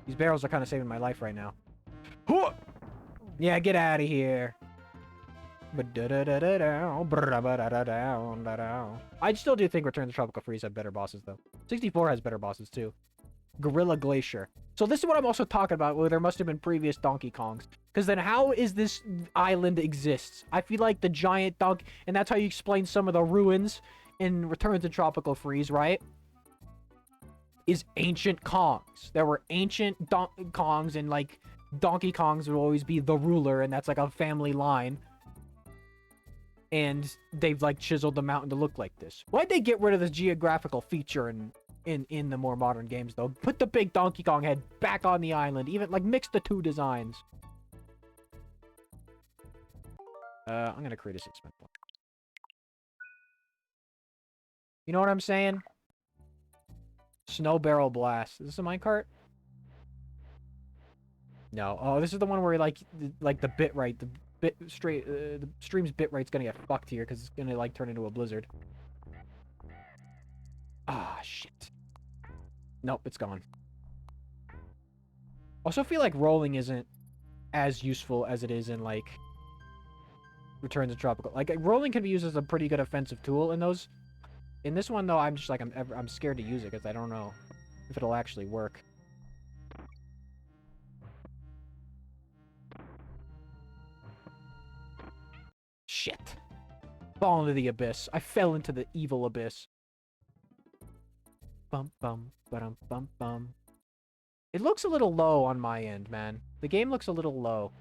These barrels are kind of saving my life right now. Oh! Yeah, get out of here. I still do think Return to Tropical Freeze have better bosses, though. 64 has better bosses, too. Gorilla Glacier. So this is what I'm also talking about, where there must have been previous Donkey Kongs. Because then how is this island exists? I feel like the giant Donkey... And that's how you explain some of the ruins in Return to Tropical Freeze, right? Is ancient Kongs. There were ancient Kongs, and, like, Donkey Kongs would always be the ruler, and that's, like, a family line. And they've, like, chiseled the mountain to look like this. Why'd they get rid of this geographical feature in the more modern games, though? Put the big Donkey Kong head back on the island. Even, like, mix the 2 designs. I'm gonna create a 6-man point. You know what I'm saying? Snow Barrel Blast. Is this a minecart? No. Oh, this is the one where, like the bitrate, the stream's bitrate's gonna get fucked here because it's gonna, like, turn into a blizzard. Ah, shit. Nope, it's gone. Also feel like rolling isn't as useful as it is in, like, Return to Tropical. Like, rolling can be used as a pretty good offensive tool in those. In this one, though, I'm just like, I'm scared to use it because I don't know if it'll actually work. Shit. Fall into the abyss. I fell into the evil abyss. Bum bum bum bum bum. It looks a little low on my end, man. The game looks a little low.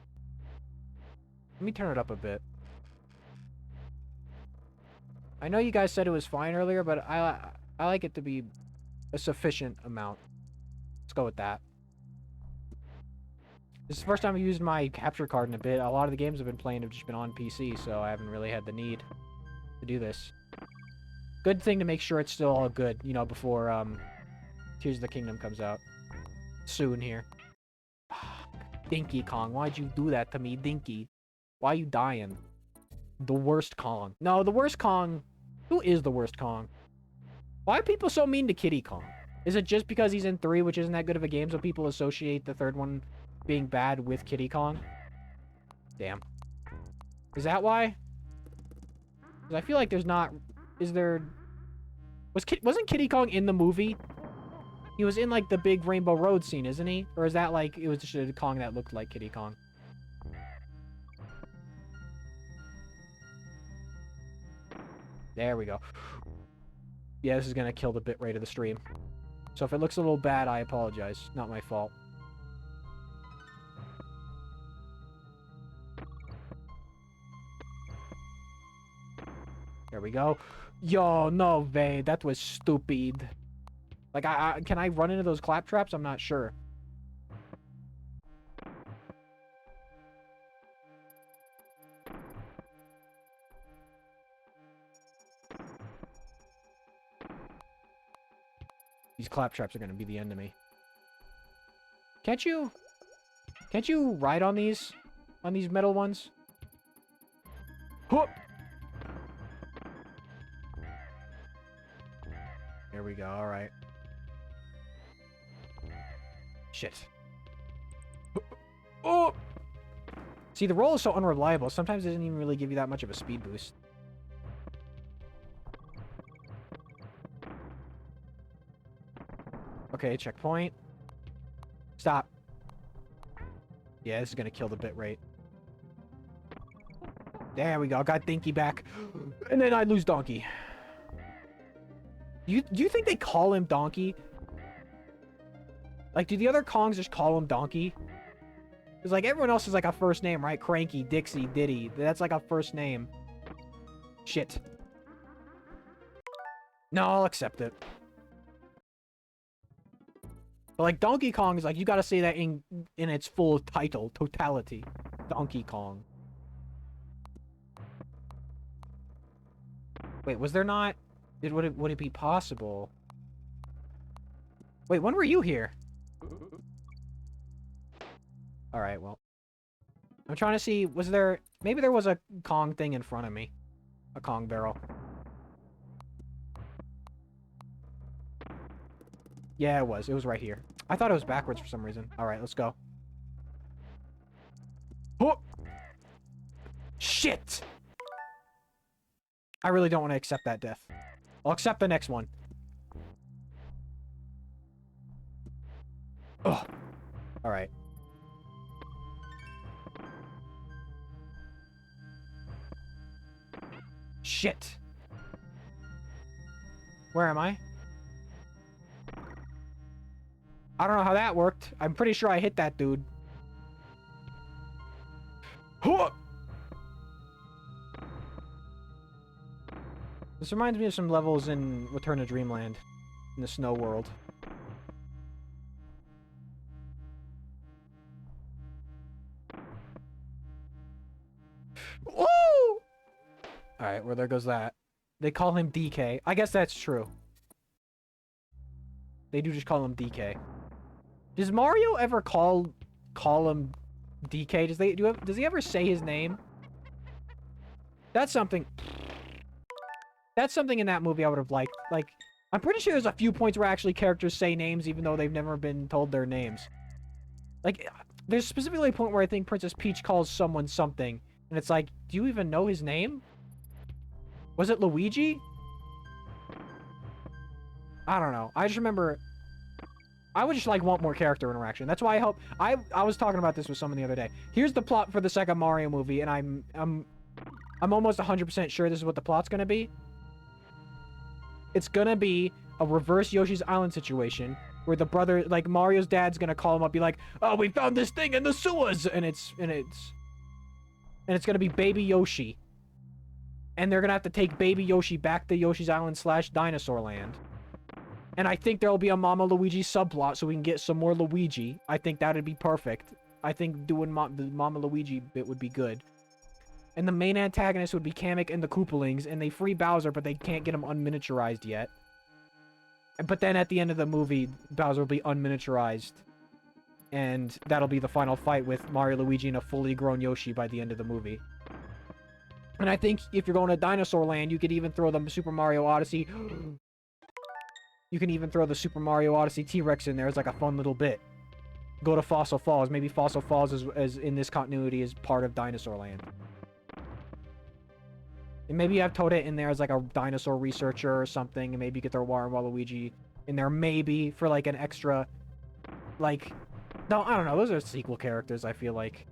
Let me turn it up a bit. I know you guys said it was fine earlier, but I like it to be a sufficient amount. Let's go with that. This is the first time I've used my capture card in a bit. A lot of the games I've been playing have just been on PC, so I haven't really had the need to do this. Good thing to make sure it's still all good, you know, before Tears of the Kingdom comes out. Soon here. Dinky Kong, why'd you do that to me, Dinky? Why you dying? The worst Kong. No, the worst Kong... Who is the worst Kong? Why are people so mean to Kiddy Kong? Is it just because he's in 3, which isn't that good of a game, so people associate the third one being bad with Kiddy Kong? Damn. Is that why? Because I feel like there's not... Is there... Wasn't Kiddy Kong in the movie? He was in, like, the big Rainbow Road scene, isn't he? Or is that, like, it was just a Kong that looked like Kiddy Kong? There we go. Yeah, this is gonna kill the bitrate of the stream. So if it looks a little bad, I apologize. Not my fault. There we go. Yo, no way. That was stupid. Like, can I run into those clap traps? I'm not sure. These clap traps are gonna be the end of me. Can't you ride on these metal ones? Whoop! There we go, alright. Shit. Oh! See, the roll is so unreliable. Sometimes it doesn't even really give you that much of a speed boost. Okay, checkpoint. Stop. Yeah, this is gonna kill the bitrate. There we go. Got Dinky back. And then I lose Donkey. Do you think they call him Donkey? Like, do the other Kongs just call him Donkey? Because, like, everyone else is, like, a first name, right? Cranky, Dixie, Diddy. That's, like, a first name. Shit. No, I'll accept it. But, like, Donkey Kong is, like, you gotta say that in its full title. Totality. Donkey Kong. Wait, was there not... Would it be possible? Wait, when were you here? Alright, well. I'm trying to see, was there... Maybe there was a Kong thing in front of me. A Kong barrel. Yeah, it was. It was right here. I thought it was backwards for some reason. Alright, let's go. Oh! Shit! I really don't want to accept that death. I'll accept the next one. Ugh. Alright. Shit. Where am I? I don't know how that worked. I'm pretty sure I hit that dude. Huh! This reminds me of some levels in Return to Dreamland. In the snow world. Woo! Alright, well, there goes that. They call him DK. I guess that's true. They do just call him DK. Does Mario ever call him DK? Does he ever say his name? That's something... That's something in that movie I would have liked. Like, I'm pretty sure there's a few points where actually characters say names even though they've never been told their names. Like, there's specifically a point where I think Princess Peach calls someone something. And it's like, do you even know his name? Was it Luigi? I don't know. I just remember... I would just, like, want more character interaction. That's why I hope... I was talking about this with someone the other day. Here's the plot for the second Mario movie, and I'm I'm almost 100% sure this is what the plot's gonna be. It's gonna be a reverse Yoshi's Island situation where the brother, like Mario's dad's gonna call him up, be like, "Oh, we found this thing in the sewers," and it's gonna be Baby Yoshi, and they're gonna have to take Baby Yoshi back to Yoshi's Island / Dinosaur Land. And I think there'll be a Mama Luigi subplot so we can get some more Luigi. I think that'd be perfect. I think doing the Mama Luigi bit would be good. And the main antagonist would be Kamek and the Koopalings, and they free Bowser, but they can't get him unminiaturized yet. But then at the end of the movie, Bowser will be unminiaturized. And that'll be the final fight with Mario, Luigi, and a fully grown Yoshi by the end of the movie. And I think if you're going to Dinosaur Land, you could even throw the Super Mario Odyssey... You can even throw the Super Mario Odyssey T-Rex in there as like a fun little bit. Go to Fossil Falls. Maybe Fossil Falls is in this continuity is part of Dinosaur Land. And maybe you have Toadette in there as like a dinosaur researcher or something. And maybe you get their Wario and Waluigi in there. Maybe for like an extra... Like... No, I don't know. Those are sequel characters, I feel like.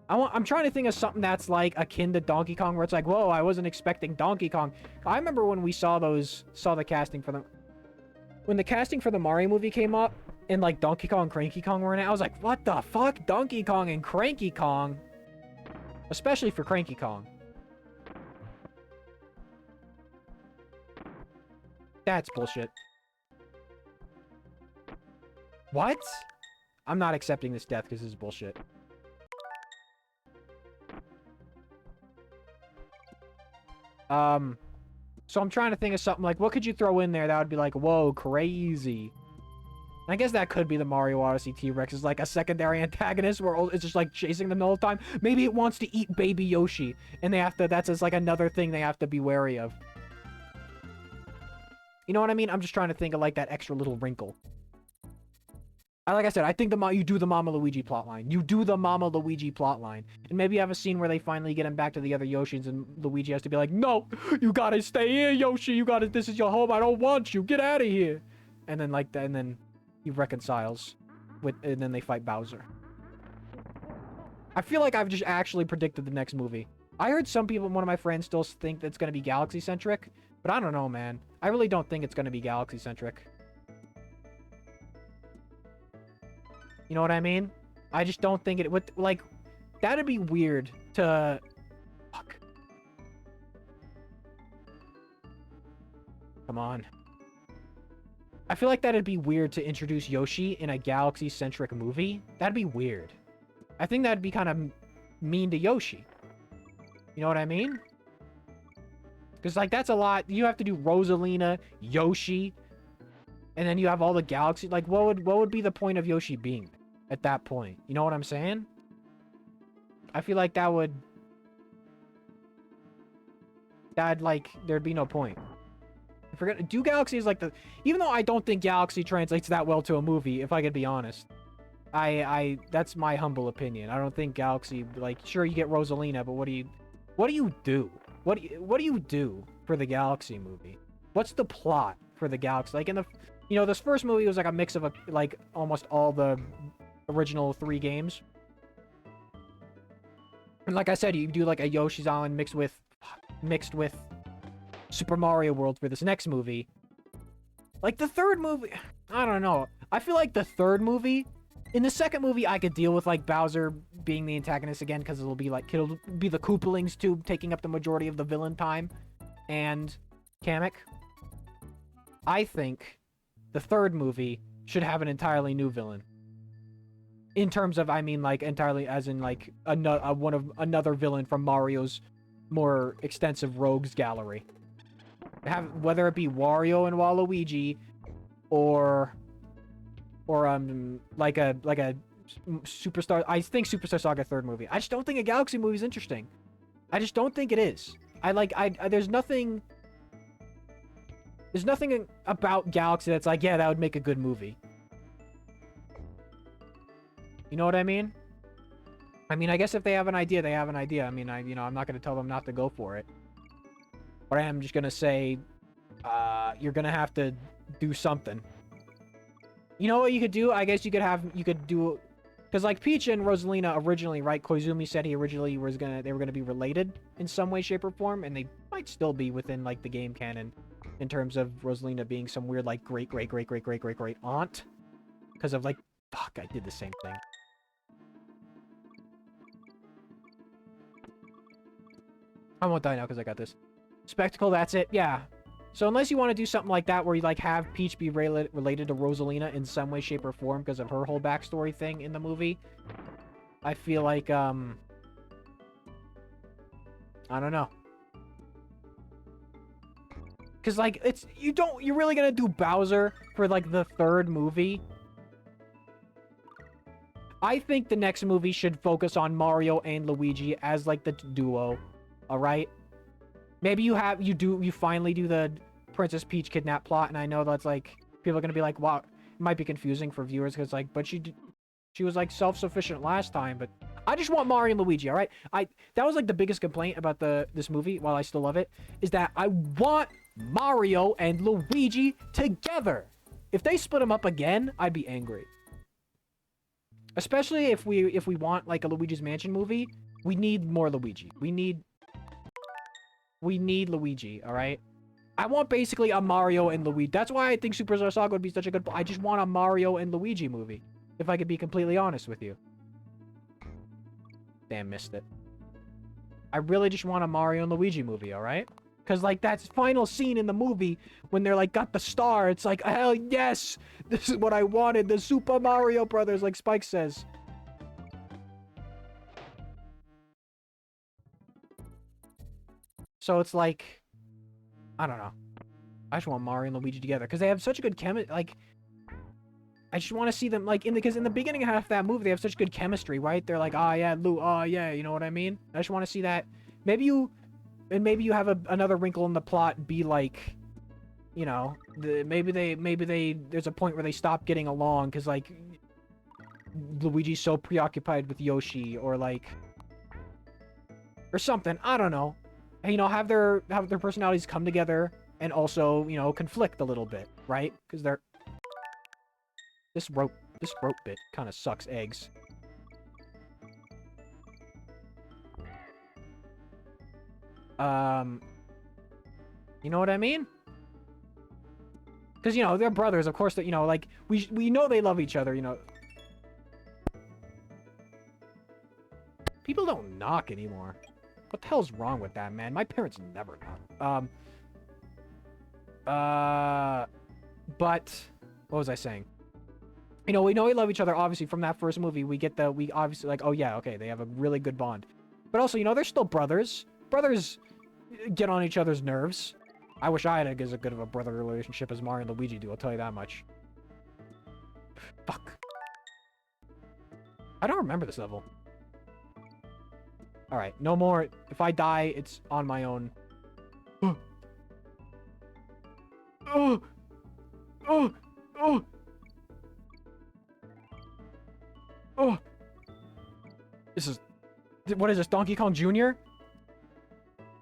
I'm trying to think of something that's like akin to Donkey Kong, where it's like, whoa, I wasn't expecting Donkey Kong. I remember when we saw the casting for them. When the casting for the Mario movie came up, and like Donkey Kong and Cranky Kong were in it, I was like, what the fuck? Donkey Kong and Cranky Kong? Especially for Cranky Kong. That's bullshit. What? I'm not accepting this death because this is bullshit. So I'm trying to think of something like, what could you throw in there that would be like, whoa, crazy? And I guess that could be the Mario Odyssey T-Rex is like a secondary antagonist where it's just like chasing them the whole time. Maybe it wants to eat Baby Yoshi, and they have to, that's just like another thing they have to be wary of. You know what I mean? I'm just trying to think of like that extra little wrinkle. Like I said, I think you do the Mama Luigi plotline. You do the Mama Luigi plotline. And maybe you have a scene where they finally get him back to the other Yoshis and Luigi has to be like, no, you gotta stay here, Yoshi. You gotta, this is your home. I don't want you. Get out of here. And then like, and then he reconciles with, and then they fight Bowser. I feel like I've just actually predicted the next movie. I heard some people, one of my friends still think that it's gonna be Galaxy-centric, but I don't know, man. I really don't think it's gonna be Galaxy-centric. You know what I mean? I just don't think it would, like, that'd be weird to... Fuck. Come on. I feel like that'd be weird to introduce Yoshi in a Galaxy-centric movie. That'd be weird. I think that'd be kind of mean to Yoshi. You know what I mean? Because, like, that's a lot. You have to do Rosalina, Yoshi... And then you have all the galaxy. Like, what would be the point of Yoshi being at that point? You know what I'm saying? I feel like that'd like, there'd be no point. I forget, do Galaxy is like the... Even though I don't think Galaxy translates that well to a movie, if I could be honest. That's my humble opinion. I don't think Galaxy, like, sure, you get Rosalina, but what do you do? What do you do for the Galaxy movie? What's the plot for the Galaxy? Like, in the... You know, this first movie was like a mix of, like, almost all the original 3 games. And like I said, you do, like, a Yoshi's Island mixed with Super Mario World for this next movie. Like, the third movie... I don't know. I feel like the third movie... In the second movie, I could deal with, like, Bowser being the antagonist again, because it'll be, like, it'll be the Koopalings, too, taking up the majority of the villain time. And Kamek. I think... the third movie should have an entirely new villain. In terms of, I mean, like, entirely as in, like, another villain from Mario's more extensive rogues gallery. Whether it be Wario and Waluigi, or like a Superstar... I think Superstar Saga third movie. I just don't think a Galaxy movie is interesting. I just don't think it is. There's nothing... There's nothing about Galaxy that's like, yeah, that would make a good movie. You know what I mean? I mean, I guess if they have an idea, they have an idea. I mean, I'm not going to tell them not to go for it. But I am just going to say, you're going to have to do something. You know what you could do? I guess you could do... Because like Peach and Rosalina originally, right? Koizumi said they were gonna be related in some way, shape, or form, and they might still be within like the game canon, in terms of Rosalina being some weird like great aunt, because of like, fuck, I did the same thing. I won't die now because I got this. Spectacle, that's it. Yeah. So unless you want to do something like that where you like have Peach be related to Rosalina in some way, shape, or form because of her whole backstory thing in the movie, I feel like, I don't know. Because, like, you're really gonna do Bowser for, like, the third movie? I think the next movie should focus on Mario and Luigi as, like, the duo. Alright? Maybe you finally do the Princess Peach kidnap plot, and I know that's, like, people are gonna be like, wow, it might be confusing for viewers, because, like, but she was, like, self-sufficient last time, but I just want Mario and Luigi, alright? That was, like, the biggest complaint about this movie, while I still love it, is that I want Mario and Luigi together. If they split them up again, I'd be angry. Especially if we want, like, a Luigi's Mansion movie, we need more Luigi. We need Luigi, alright? I want basically a Mario and Luigi. That's why I think Superstar Saga would be such a good... I just want a Mario and Luigi movie. If I could be completely honest with you. Damn, missed it. I really just want a Mario and Luigi movie, alright? Because, like, that final scene in the movie, when they're, like, got the star, it's like, hell yes! This is what I wanted, the Super Mario Brothers, like Spike says. So it's like... I don't know. I just want Mario and Luigi together, because they have such a good like... I just want to see them, like, because in the beginning half of that movie, they have such good chemistry, right? They're like, ah, yeah, Lou, ah, yeah, you know what I mean? I just want to see that. Maybe you have another wrinkle in the plot be like, you know, maybe there's a point where they stop getting along because, like, Luigi's so preoccupied with Yoshi, or like, or something. I don't know. And, you know, have their personalities come together and also, you know, conflict a little bit, right? Because this rope bit kind of sucks eggs. You know what I mean? Because, you know, they're brothers, of course, that, you know, like, we know they love each other, you know. People don't knock anymore. What the hell's wrong with that, man? My parents never knock. But, what was I saying? You know, we know we love each other, obviously, from that first movie. We obviously, like, oh yeah, okay, they have a really good bond. But also, you know, they're still brothers. Brothers get on each other's nerves. I wish I had as good of a brother relationship as Mario and Luigi do, I'll tell you that much. Fuck. I don't remember this level. Alright, no more. If I die, it's on my own. Oh! Oh! Oh! Oh! Oh! What is this, Donkey Kong Jr.?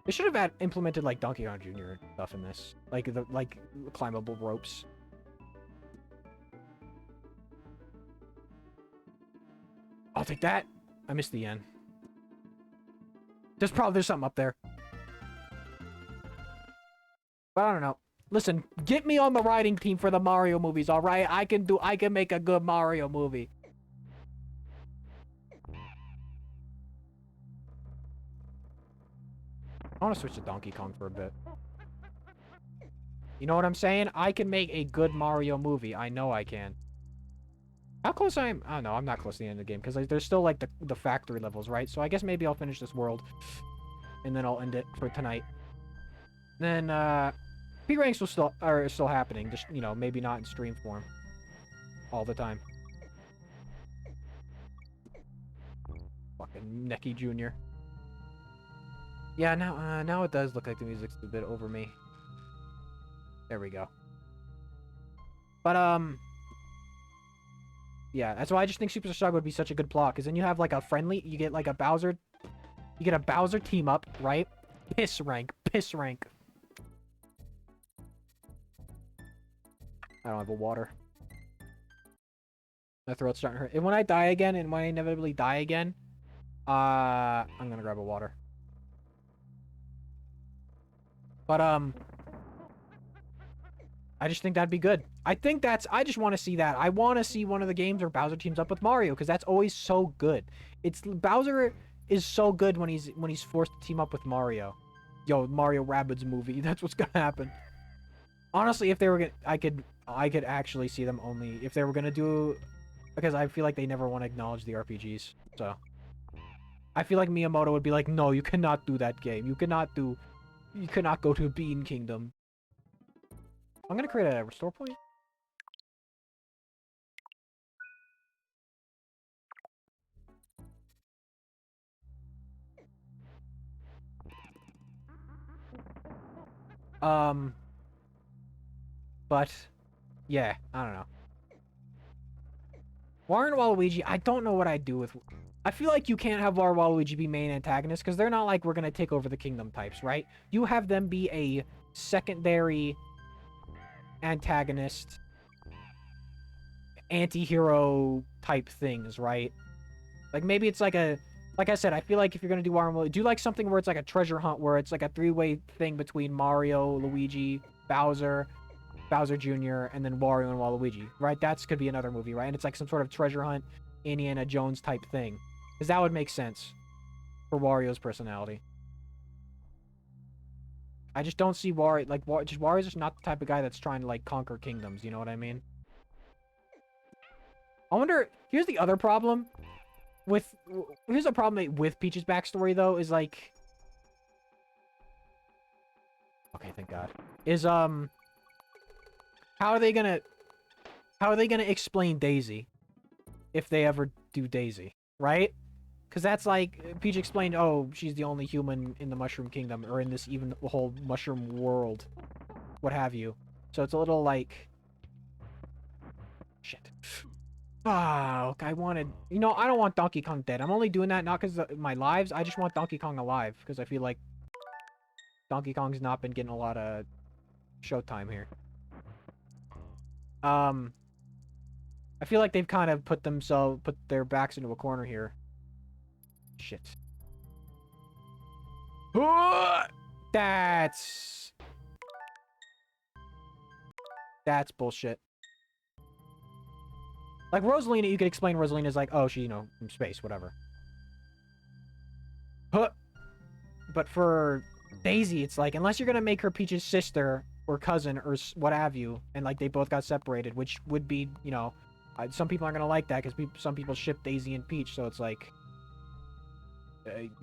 They should have implemented, like, Donkey Kong Jr. stuff in this. Like, climbable ropes. I'll take that. I missed the end. There's something up there. But I don't know. Listen, get me on the writing team for the Mario movies, alright? I can make a good Mario movie. I want to switch to Donkey Kong for a bit. You know what I'm saying? I can make a good Mario movie. I know I can. How close I am? I don't know. I'm not close to the end of the game because there's still like the factory levels, right? So I guess maybe I'll finish this world and then I'll end it for tonight. Then P ranks are still happening. Just, you know, maybe not in stream form all the time. Fucking Necky Jr. Yeah, now it does look like the music's a bit over me. There we go. But yeah, that's why I just think Superstar Saga would be such a good plot, because then you have like a friendly, you get a Bowser team up, right? Piss rank. I don't have a water. My throat's starting to hurt. And when I die again, and when I inevitably die again, I'm gonna grab a water. But, I just think that'd be good. I just want to see that. I want to see one of the games where Bowser teams up with Mario, because that's always so good. Bowser is so good when he's forced to team up with Mario. Yo, Mario Rabbids movie. That's what's gonna happen. Honestly, if they were gonna, I could actually see them only if they were gonna do, because I feel like they never want to acknowledge the RPGs. So I feel like Miyamoto would be like, no, you cannot do that game. You cannot go to Bean Kingdom. I'm gonna create a restore point. But yeah, I don't know. Wario and Waluigi, I don't know what I'd do with. I feel like you can't have Wario and Waluigi be main antagonists because they're not like we're gonna take over the kingdom types, right? You have them be a secondary antagonist, anti-hero type things, right? Like maybe it's like I said, I feel like if you're gonna do Wario and Waluigi, do like something where it's like a treasure hunt, where it's like a three-way thing between Mario, Luigi, Bowser Jr., and then Wario and Waluigi, right? That's could be another movie, right? And it's like some sort of treasure hunt, Indiana Jones type thing. Because that would make sense for Wario's personality. I just don't see Wario, like, Wario's just not the type of guy that's trying to, like, conquer kingdoms, you know what I mean? I wonder, here's the other problem here's a problem with Peach's backstory, though, is, like, okay, thank God, is, how are they gonna explain Daisy if they ever do Daisy, right? Because that's like Peach explained, oh, she's the only human in the Mushroom Kingdom, or in this even whole mushroom world, what have you. So it's a little like, shit. Fuck, I wanted, I don't want Donkey Kong dead. I'm only doing that not because of my lives. I just want Donkey Kong alive because I feel like Donkey Kong's not been getting a lot of showtime here. I feel like they've kind of put their backs into a corner here. Shit. That's bullshit. Like Rosalina, you could explain Rosalina's like, oh, she, from space, whatever. But for Daisy, it's like, unless you're gonna make her Peach's sister or cousin or what have you, and like they both got separated, which would be, some people aren't gonna like that because some people ship Daisy and Peach, so it's like,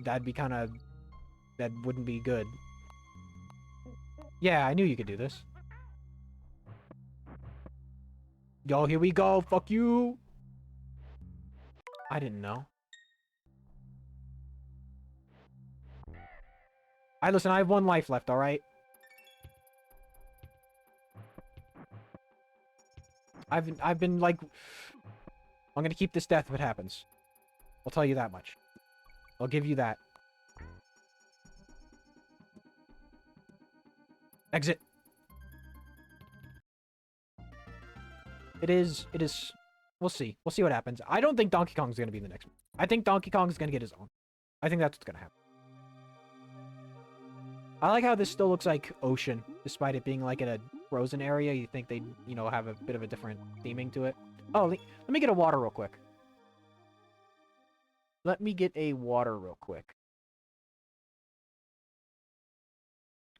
that'd be kind of, that wouldn't be good. Yeah, I knew you could do this. Yo, here we go. Fuck you. I didn't know. Listen, I have 1 life left, alright? I've been like, I'm gonna keep this death if it happens. I'll tell you that much. I'll give you that. Exit. It is, we'll see. We'll see what happens. I don't think Donkey Kong's gonna be in the next one. I think Donkey Kong's gonna get his own. I think that's what's gonna happen. I like how this still looks like ocean, despite it being like in a frozen area. You think they'd, have a bit of a different theming to it. Oh, let me get a water real quick. Let me get a water real quick.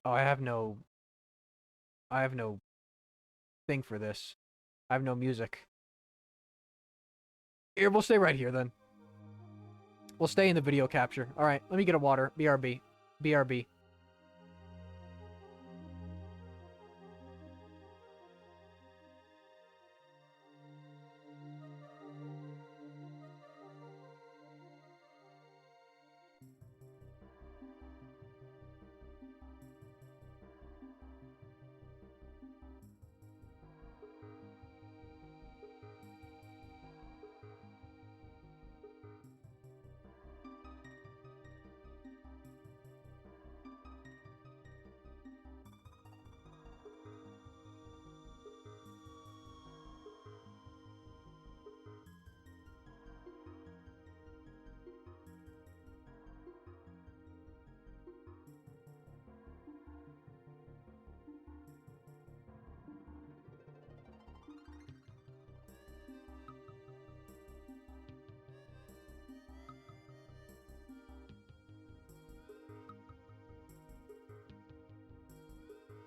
Oh, I have no thing for this. I have no music. Here, we'll stay right here then. We'll stay in the video capture. Alright, let me get a water. BRB. BRB.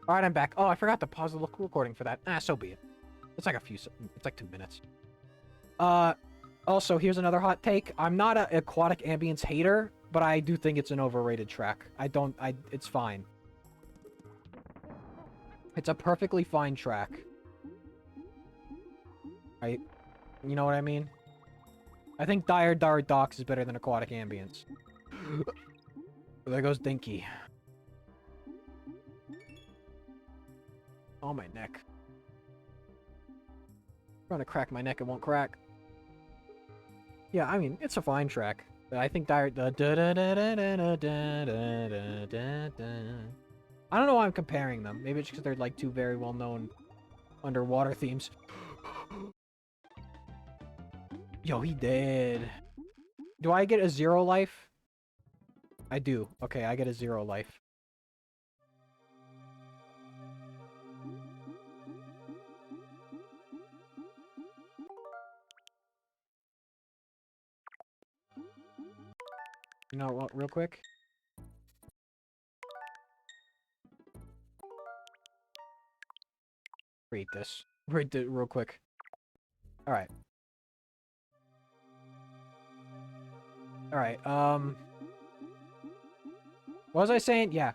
All right, I'm back. Oh, I forgot to pause the recording for that. Ah, so be it. It's like it's like 2 minutes. Also, here's another hot take. I'm not an Aquatic Ambience hater, but I do think it's an overrated track. It's fine. It's a perfectly fine track. You know what I mean? I think Dire Docks is better than Aquatic Ambience. There goes Dinky. Oh, my neck. I'm trying to crack my neck, it won't crack. Yeah, I mean, it's a fine track. But I think Dire... I don't know why I'm comparing them. Maybe it's because they're, like, two very well-known underwater themes. Yo, he did. Do I get a 0 life? I do. Okay, I get a 0 life. You know what, real quick? Read this. Read it real quick. Alright. Alright, what was I saying? Yeah.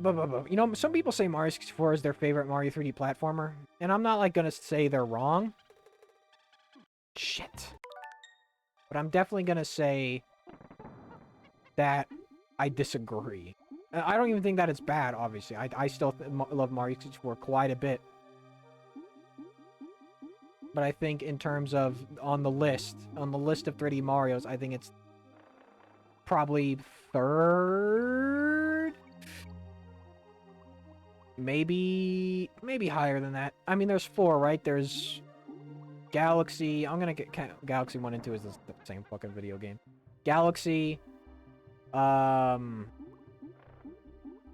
You know, some people say Mario 64 is their favorite Mario 3D platformer, and I'm not, like, gonna say they're wrong. Shit. But I'm definitely gonna say that I disagree. I don't even think that it's bad, obviously. I still love Mario 64 quite a bit. But I think in terms of on the list of 3D Marios, I think it's probably third? Maybe higher than that. I mean, there's 4, right? There's Galaxy. I'm gonna get Galaxy 1 and 2 is the same fucking video game. Galaxy,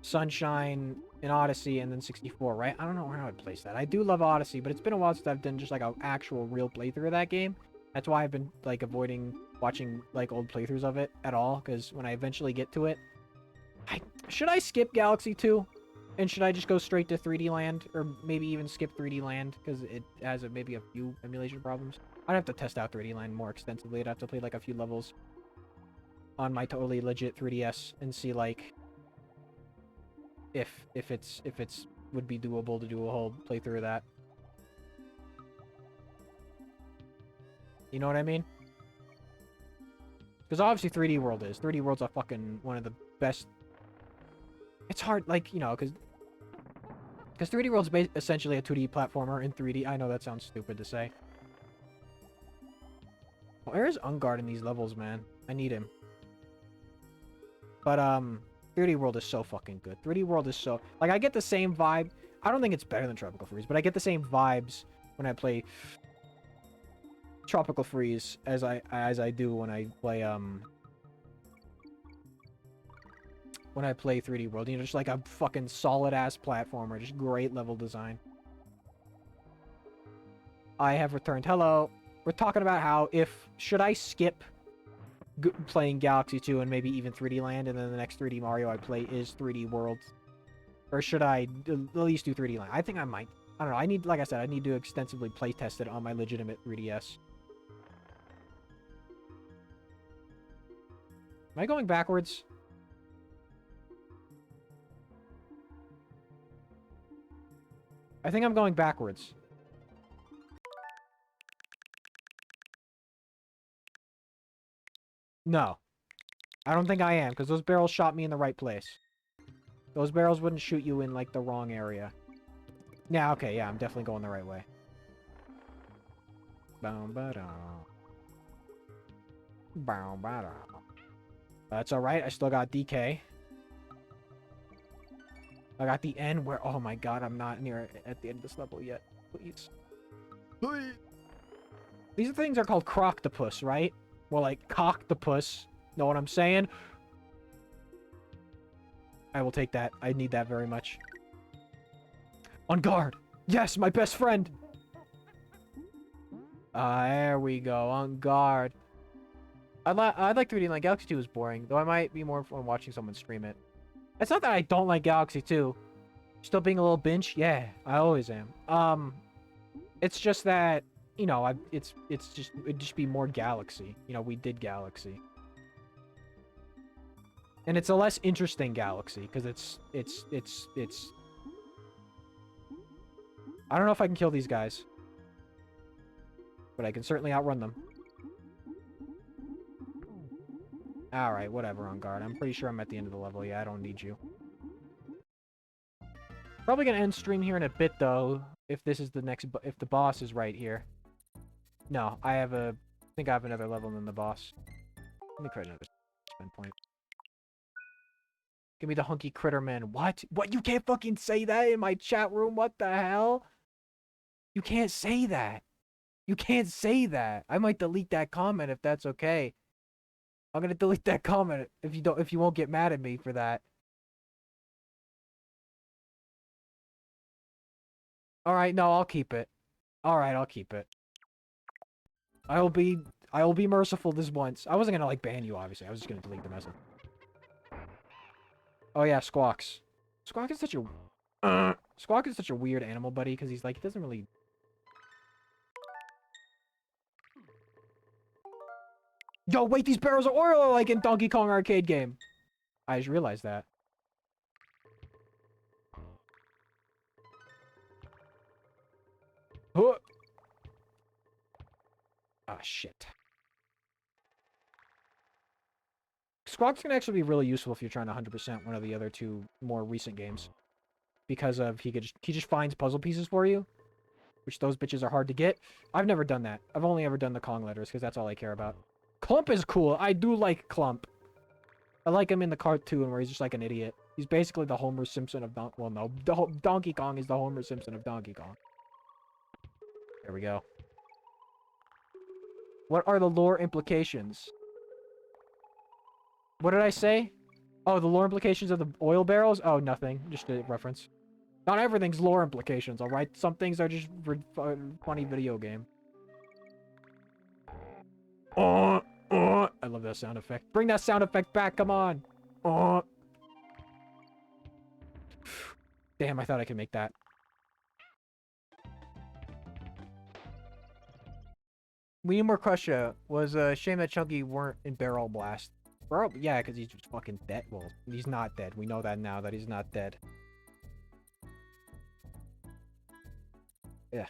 Sunshine, and Odyssey, and then 64, right? I don't know where I would place that. I do love Odyssey, but it's been a while since I've done just like an actual real playthrough of that game. That's why I've been like avoiding watching like old playthroughs of it at all, because when I eventually get to it, should I skip Galaxy 2? And should I just go straight to 3D Land? Or maybe even skip 3D Land, because it has maybe a few emulation problems. I'd have to test out 3D Land more extensively. I'd have to play like a few levels on my totally legit 3DS and see like if it's would be doable to do a whole playthrough of that. You know what I mean? Because obviously 3D World is. 3D World's a fucking one of the best. It's hard, like, you know, because 3D World's essentially a 2D platformer in 3D. I know that sounds stupid to say. Where is Ungard in these levels, man? I need him. But, 3D World is so fucking good. 3D World is so... Like, I get the same vibe. I don't think it's better than Tropical Freeze, but I get the same vibes when I play Tropical Freeze as I do when I play, when I play 3D World. You know, just like a fucking solid-ass platformer. Just great level design. I have returned. Hello. We're talking about how should I skip playing Galaxy 2 and maybe even 3D Land, and then the next 3D Mario I play is 3D World? Or should I at least do 3D Land? I think I might. I don't know. I need, like I said, I need to extensively play test it on my legitimate 3DS. Am I going backwards? I think I'm going backwards. No. I don't think I am, because those barrels shot me in the right place. Those barrels wouldn't shoot you in, like, the wrong area. Yeah, okay, yeah, I'm definitely going the right way. That's alright, I still got DK. I got the end where... Oh my god, I'm not near at the end of this level yet. Please. Please. These things are called Croctopus, right? Well, like, Coctopus. Know what I'm saying? I will take that. I need that very much. On guard! Yes, my best friend! There we go. On guard. I'd like 3D Land. Galaxy 2 is boring, though I might be more fun watching someone stream it. It's not that I don't like Galaxy 2. Still being a little binge? Yeah, I always am. It's just that, you know, it'd just be more Galaxy. You know, we did Galaxy. And it's a less interesting Galaxy, because it's... I don't know if I can kill these guys. But I can certainly outrun them. Alright, whatever, on guard. I'm pretty sure I'm at the end of the level. Yeah, I don't need you. Probably gonna end stream here in a bit, though, if this is the next... if the boss is right here. No, I think I have another level than the boss. Let me create another spend point. Give me the hunky critter man. What? What? You can't fucking say that in my chat room? What the hell? You can't say that. You can't say that. I might delete that comment if that's okay. I'm gonna delete that comment if you won't get mad at me for that. Alright, no, I'll keep it. Alright, I'll keep it. I will be merciful this once. I wasn't gonna like ban you, obviously. I was just gonna delete the message. Oh yeah, Squawks. Squawk is such a Squawk is such a weird animal buddy because he's like he doesn't really. Yo, wait, these barrels of oil are like in Donkey Kong arcade game. I just realized that. Huh. Ah, shit. Squawks can actually be really useful if you're trying to 100% one of the other two more recent games. Because of he just finds puzzle pieces for you. Which those bitches are hard to get. I've never done that. I've only ever done the Kong letters because that's all I care about. Clump is cool. I do like Clump. I like him in the cartoon where he's just like an idiot. He's basically the Homer Simpson of well, no. Donkey Kong is the Homer Simpson of Donkey Kong. There we go. What are the lore implications? What did I say? Oh, the lore implications of the oil barrels? Oh, nothing. Just a reference. Not everything's lore implications, alright? Some things are just funny video game. I love that sound effect. Bring that sound effect back, come on! Damn, I thought I could make that. We need more Crusher. Was a shame that Chunky weren't in Barrel Blast. Barrel, yeah, because he's just fucking dead. Well, he's not dead. We know that now, that he's not dead. Yeah.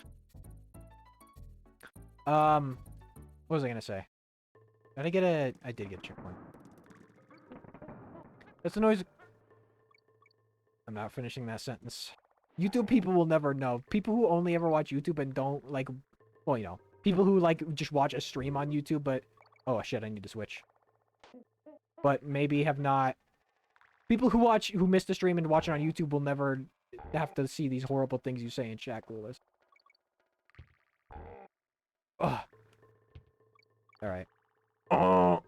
What was I gonna say? Did I get a... I did get a checkpoint. That's the noise... I'm not finishing that sentence. YouTube people will never know. People who only ever watch YouTube and don't, like... Well, you know. People who, like, just watch a stream on YouTube, but... Oh, shit, I need to switch. But maybe have not... People who miss the stream and watch it on YouTube will never have to see these horrible things you say in chat, Clueless. Ugh. Alright. Oh.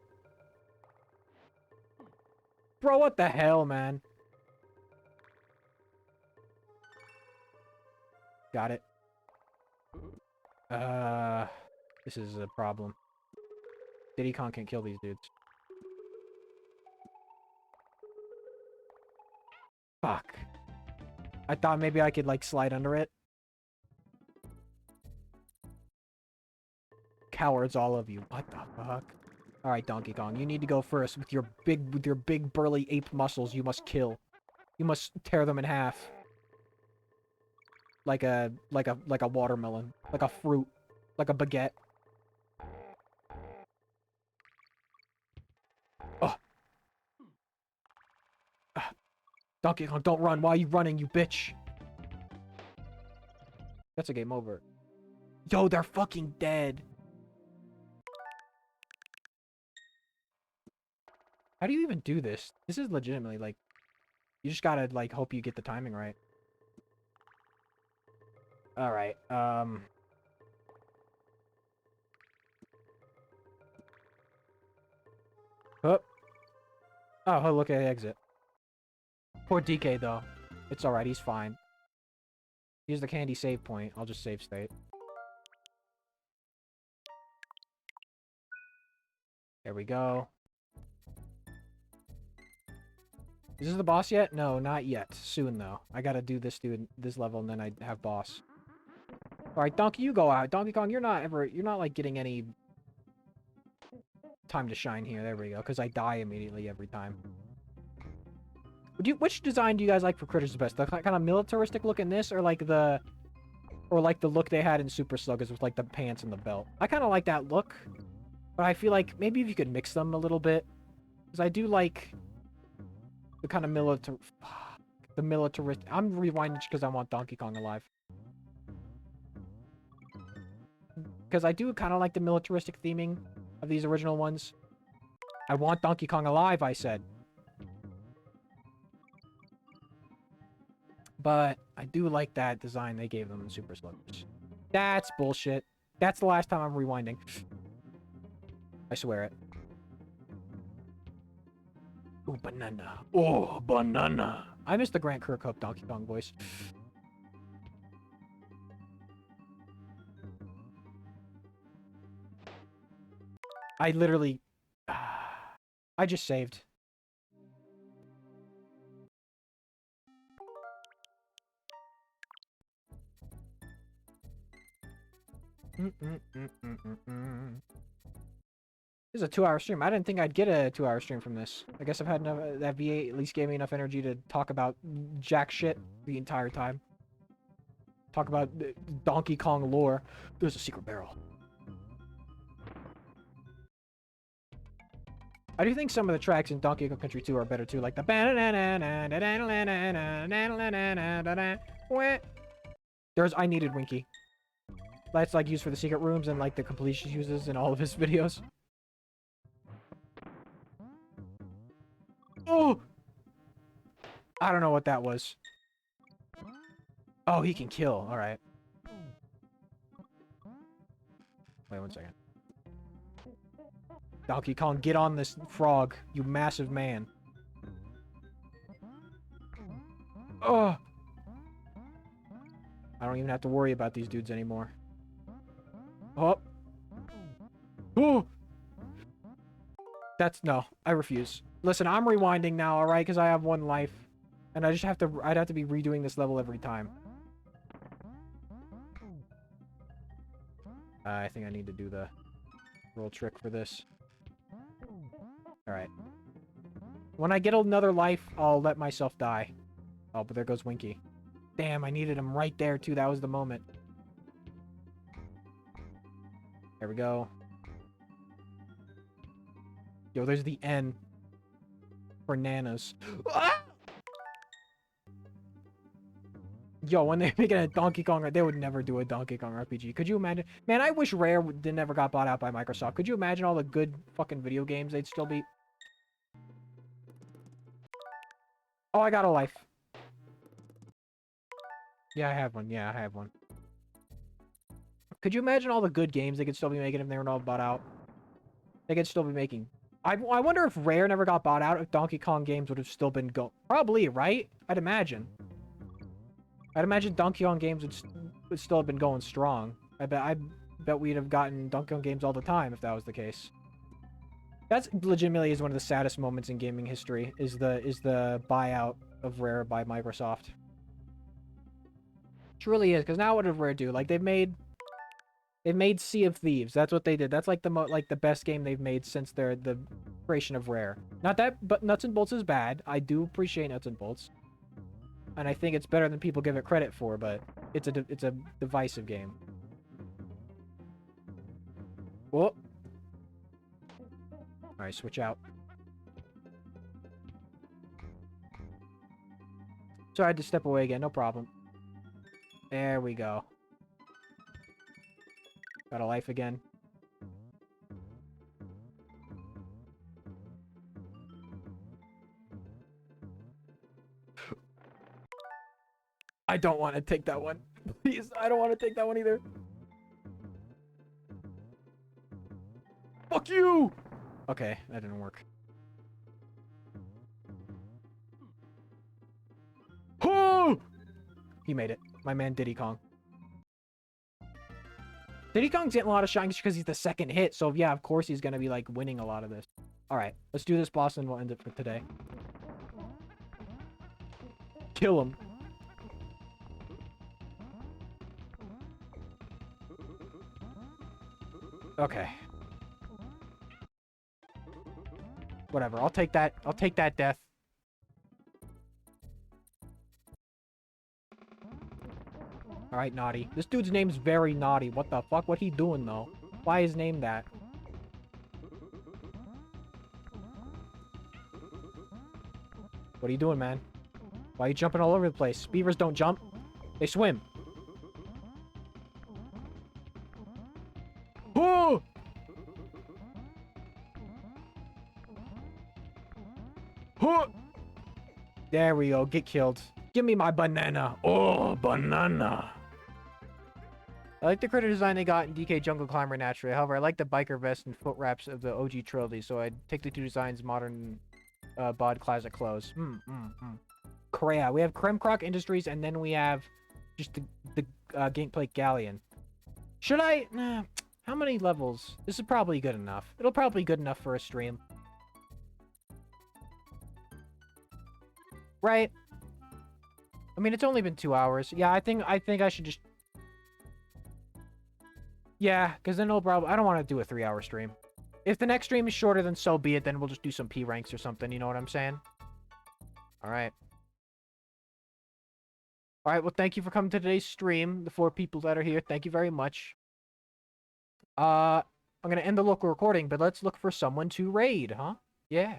Bro, what the hell, man? Got it. This is a problem. Diddy Kong can't kill these dudes. Fuck. I thought maybe I could, like, slide under it. Cowards, all of you. What the fuck? Alright, Donkey Kong. You need to go first. With your big burly ape muscles, you must kill. You must tear them in half. Like a watermelon. Like a fruit. Like a baguette. Oh. Donkey Kong, don't run. Why are you running, you bitch? That's a game over. Yo, they're fucking dead. How do you even do this? This is legitimately, like... You just gotta, like, hope you get the timing right. Alright, Oh, oh, look at the exit. Poor DK, though. It's alright, he's fine. Here's the candy save point. I'll just save state. There we go. Is this the boss yet? No, not yet. Soon, though. I gotta do this this level, and then I have boss. Alright, Donkey, you go out. Donkey Kong, you're not, like, getting any time to shine here. There we go, because I die immediately every time. Which design do you guys like for critters the best? The kind of militaristic look in this, or like the look they had in Super Sluggers with, like, the pants and the belt? I kind of like that look, but I feel like maybe if you could mix them a little bit, because I do like the kind of militarist. I'm rewinding just because I want Donkey Kong alive. Because I do kind of like the militaristic theming of these original ones. I want Donkey Kong alive, I said. But I do like that design they gave them in Super Sluggers. That's bullshit. That's the last time I'm rewinding. I swear it. Ooh, banana. Oh, banana. I miss the Grant Kirkhope Donkey Kong voice. I literally... I just saved. This is a 2-hour stream. I didn't think I'd get a 2-hour stream from this. I guess I've had enough... That V8 at least gave me enough energy to talk about jack shit the entire time. Talk about Donkey Kong lore. There's a secret barrel. I do think some of the tracks in Donkey Kong Country 2 are better too, like the there's I Needed Winky. That's like used for the secret rooms and like the completion uses in all of his videos. Oh! I don't know what that was. Oh, he can kill. Alright. Wait 1 second. Donkey Kong, get on this frog, you massive man. Oh! I don't even have to worry about these dudes anymore. Oh! Oh! No, I refuse. Listen, I'm rewinding now, alright? Because I have 1 life. And I just have to, I'd have to be redoing this level every time. I think I need to do the roll trick for this. Alright. When I get another life, I'll let myself die. Oh, but there goes Winky. Damn, I needed him right there, too. That was the moment. There we go. Yo, there's the N. For Nanas. Ah! Yo, when they're making a Donkey Kong, they would never do a Donkey Kong RPG. Could you imagine? Man, I wish Rare never got bought out by Microsoft. Could you imagine all the good fucking video games they'd still be? Oh, I got a life. Yeah, I have one. Yeah, I have one. Could you imagine all the good games they could still be making if they were not bought out? They could still be making. I wonder if Rare never got bought out, if Donkey Kong games would have still been going. Probably, right? I'd imagine. I'd imagine Donkey Kong games would still have been going strong. I bet we'd have gotten Donkey Kong games all the time if that was the case. That's legitimately is one of the saddest moments in gaming history, is the buyout of Rare by Microsoft. It really is, because now what did Rare do? Like, they've made Sea of Thieves. That's what they did. That's like the best game they've made since the creation of Rare. Not that, but Nuts and Bolts is bad. I do appreciate Nuts and Bolts, and I think it's better than people give it credit for. But it's a divisive game. Whoa! All right, switch out. So I had to step away again. No problem. There we go. Got a life again. I don't want to take that one. Please, I don't want to take that one either. Fuck you! Okay, that didn't work. Oh! He made it. My man Diddy Kong. Diddy Kong's getting a lot of shine because he's the second hit, so yeah, of course he's gonna be like winning a lot of this. Alright, let's do this boss and we'll end it for today. Kill him. Okay. Whatever. I'll take that. I'll take that death. Alright, Naughty. This dude's name's very Naughty. What the fuck? What he doing, though? Why is name that? What are you doing, man? Why are you jumping all over the place? Beavers don't jump. They swim. Oh! Oh! There we go. Get killed. Give me my banana. Oh, banana. I like the critter design they got in DK Jungle Climber naturally. However, I like the biker vest and foot wraps of the OG trilogy, so I'd take the two designs modern bod classic clothes. Korea. We have Kremkrok Industries, and then we have just the Gameplay Galleon. Should I? Nah. How many levels? This is probably good enough. It'll probably be good enough for a stream. Right? I mean, it's only been 2 hours. Yeah, I think I should just... Yeah, because then it'll probably... I don't want to do a 3-hour stream. If the next stream is shorter, then so be it. Then we'll just do some P ranks or something. You know what I'm saying? Alright. Alright, well, thank you for coming to today's stream. The 4 people that are here, thank you very much. I'm going to end the local recording, but let's look for someone to raid, huh? Yeah.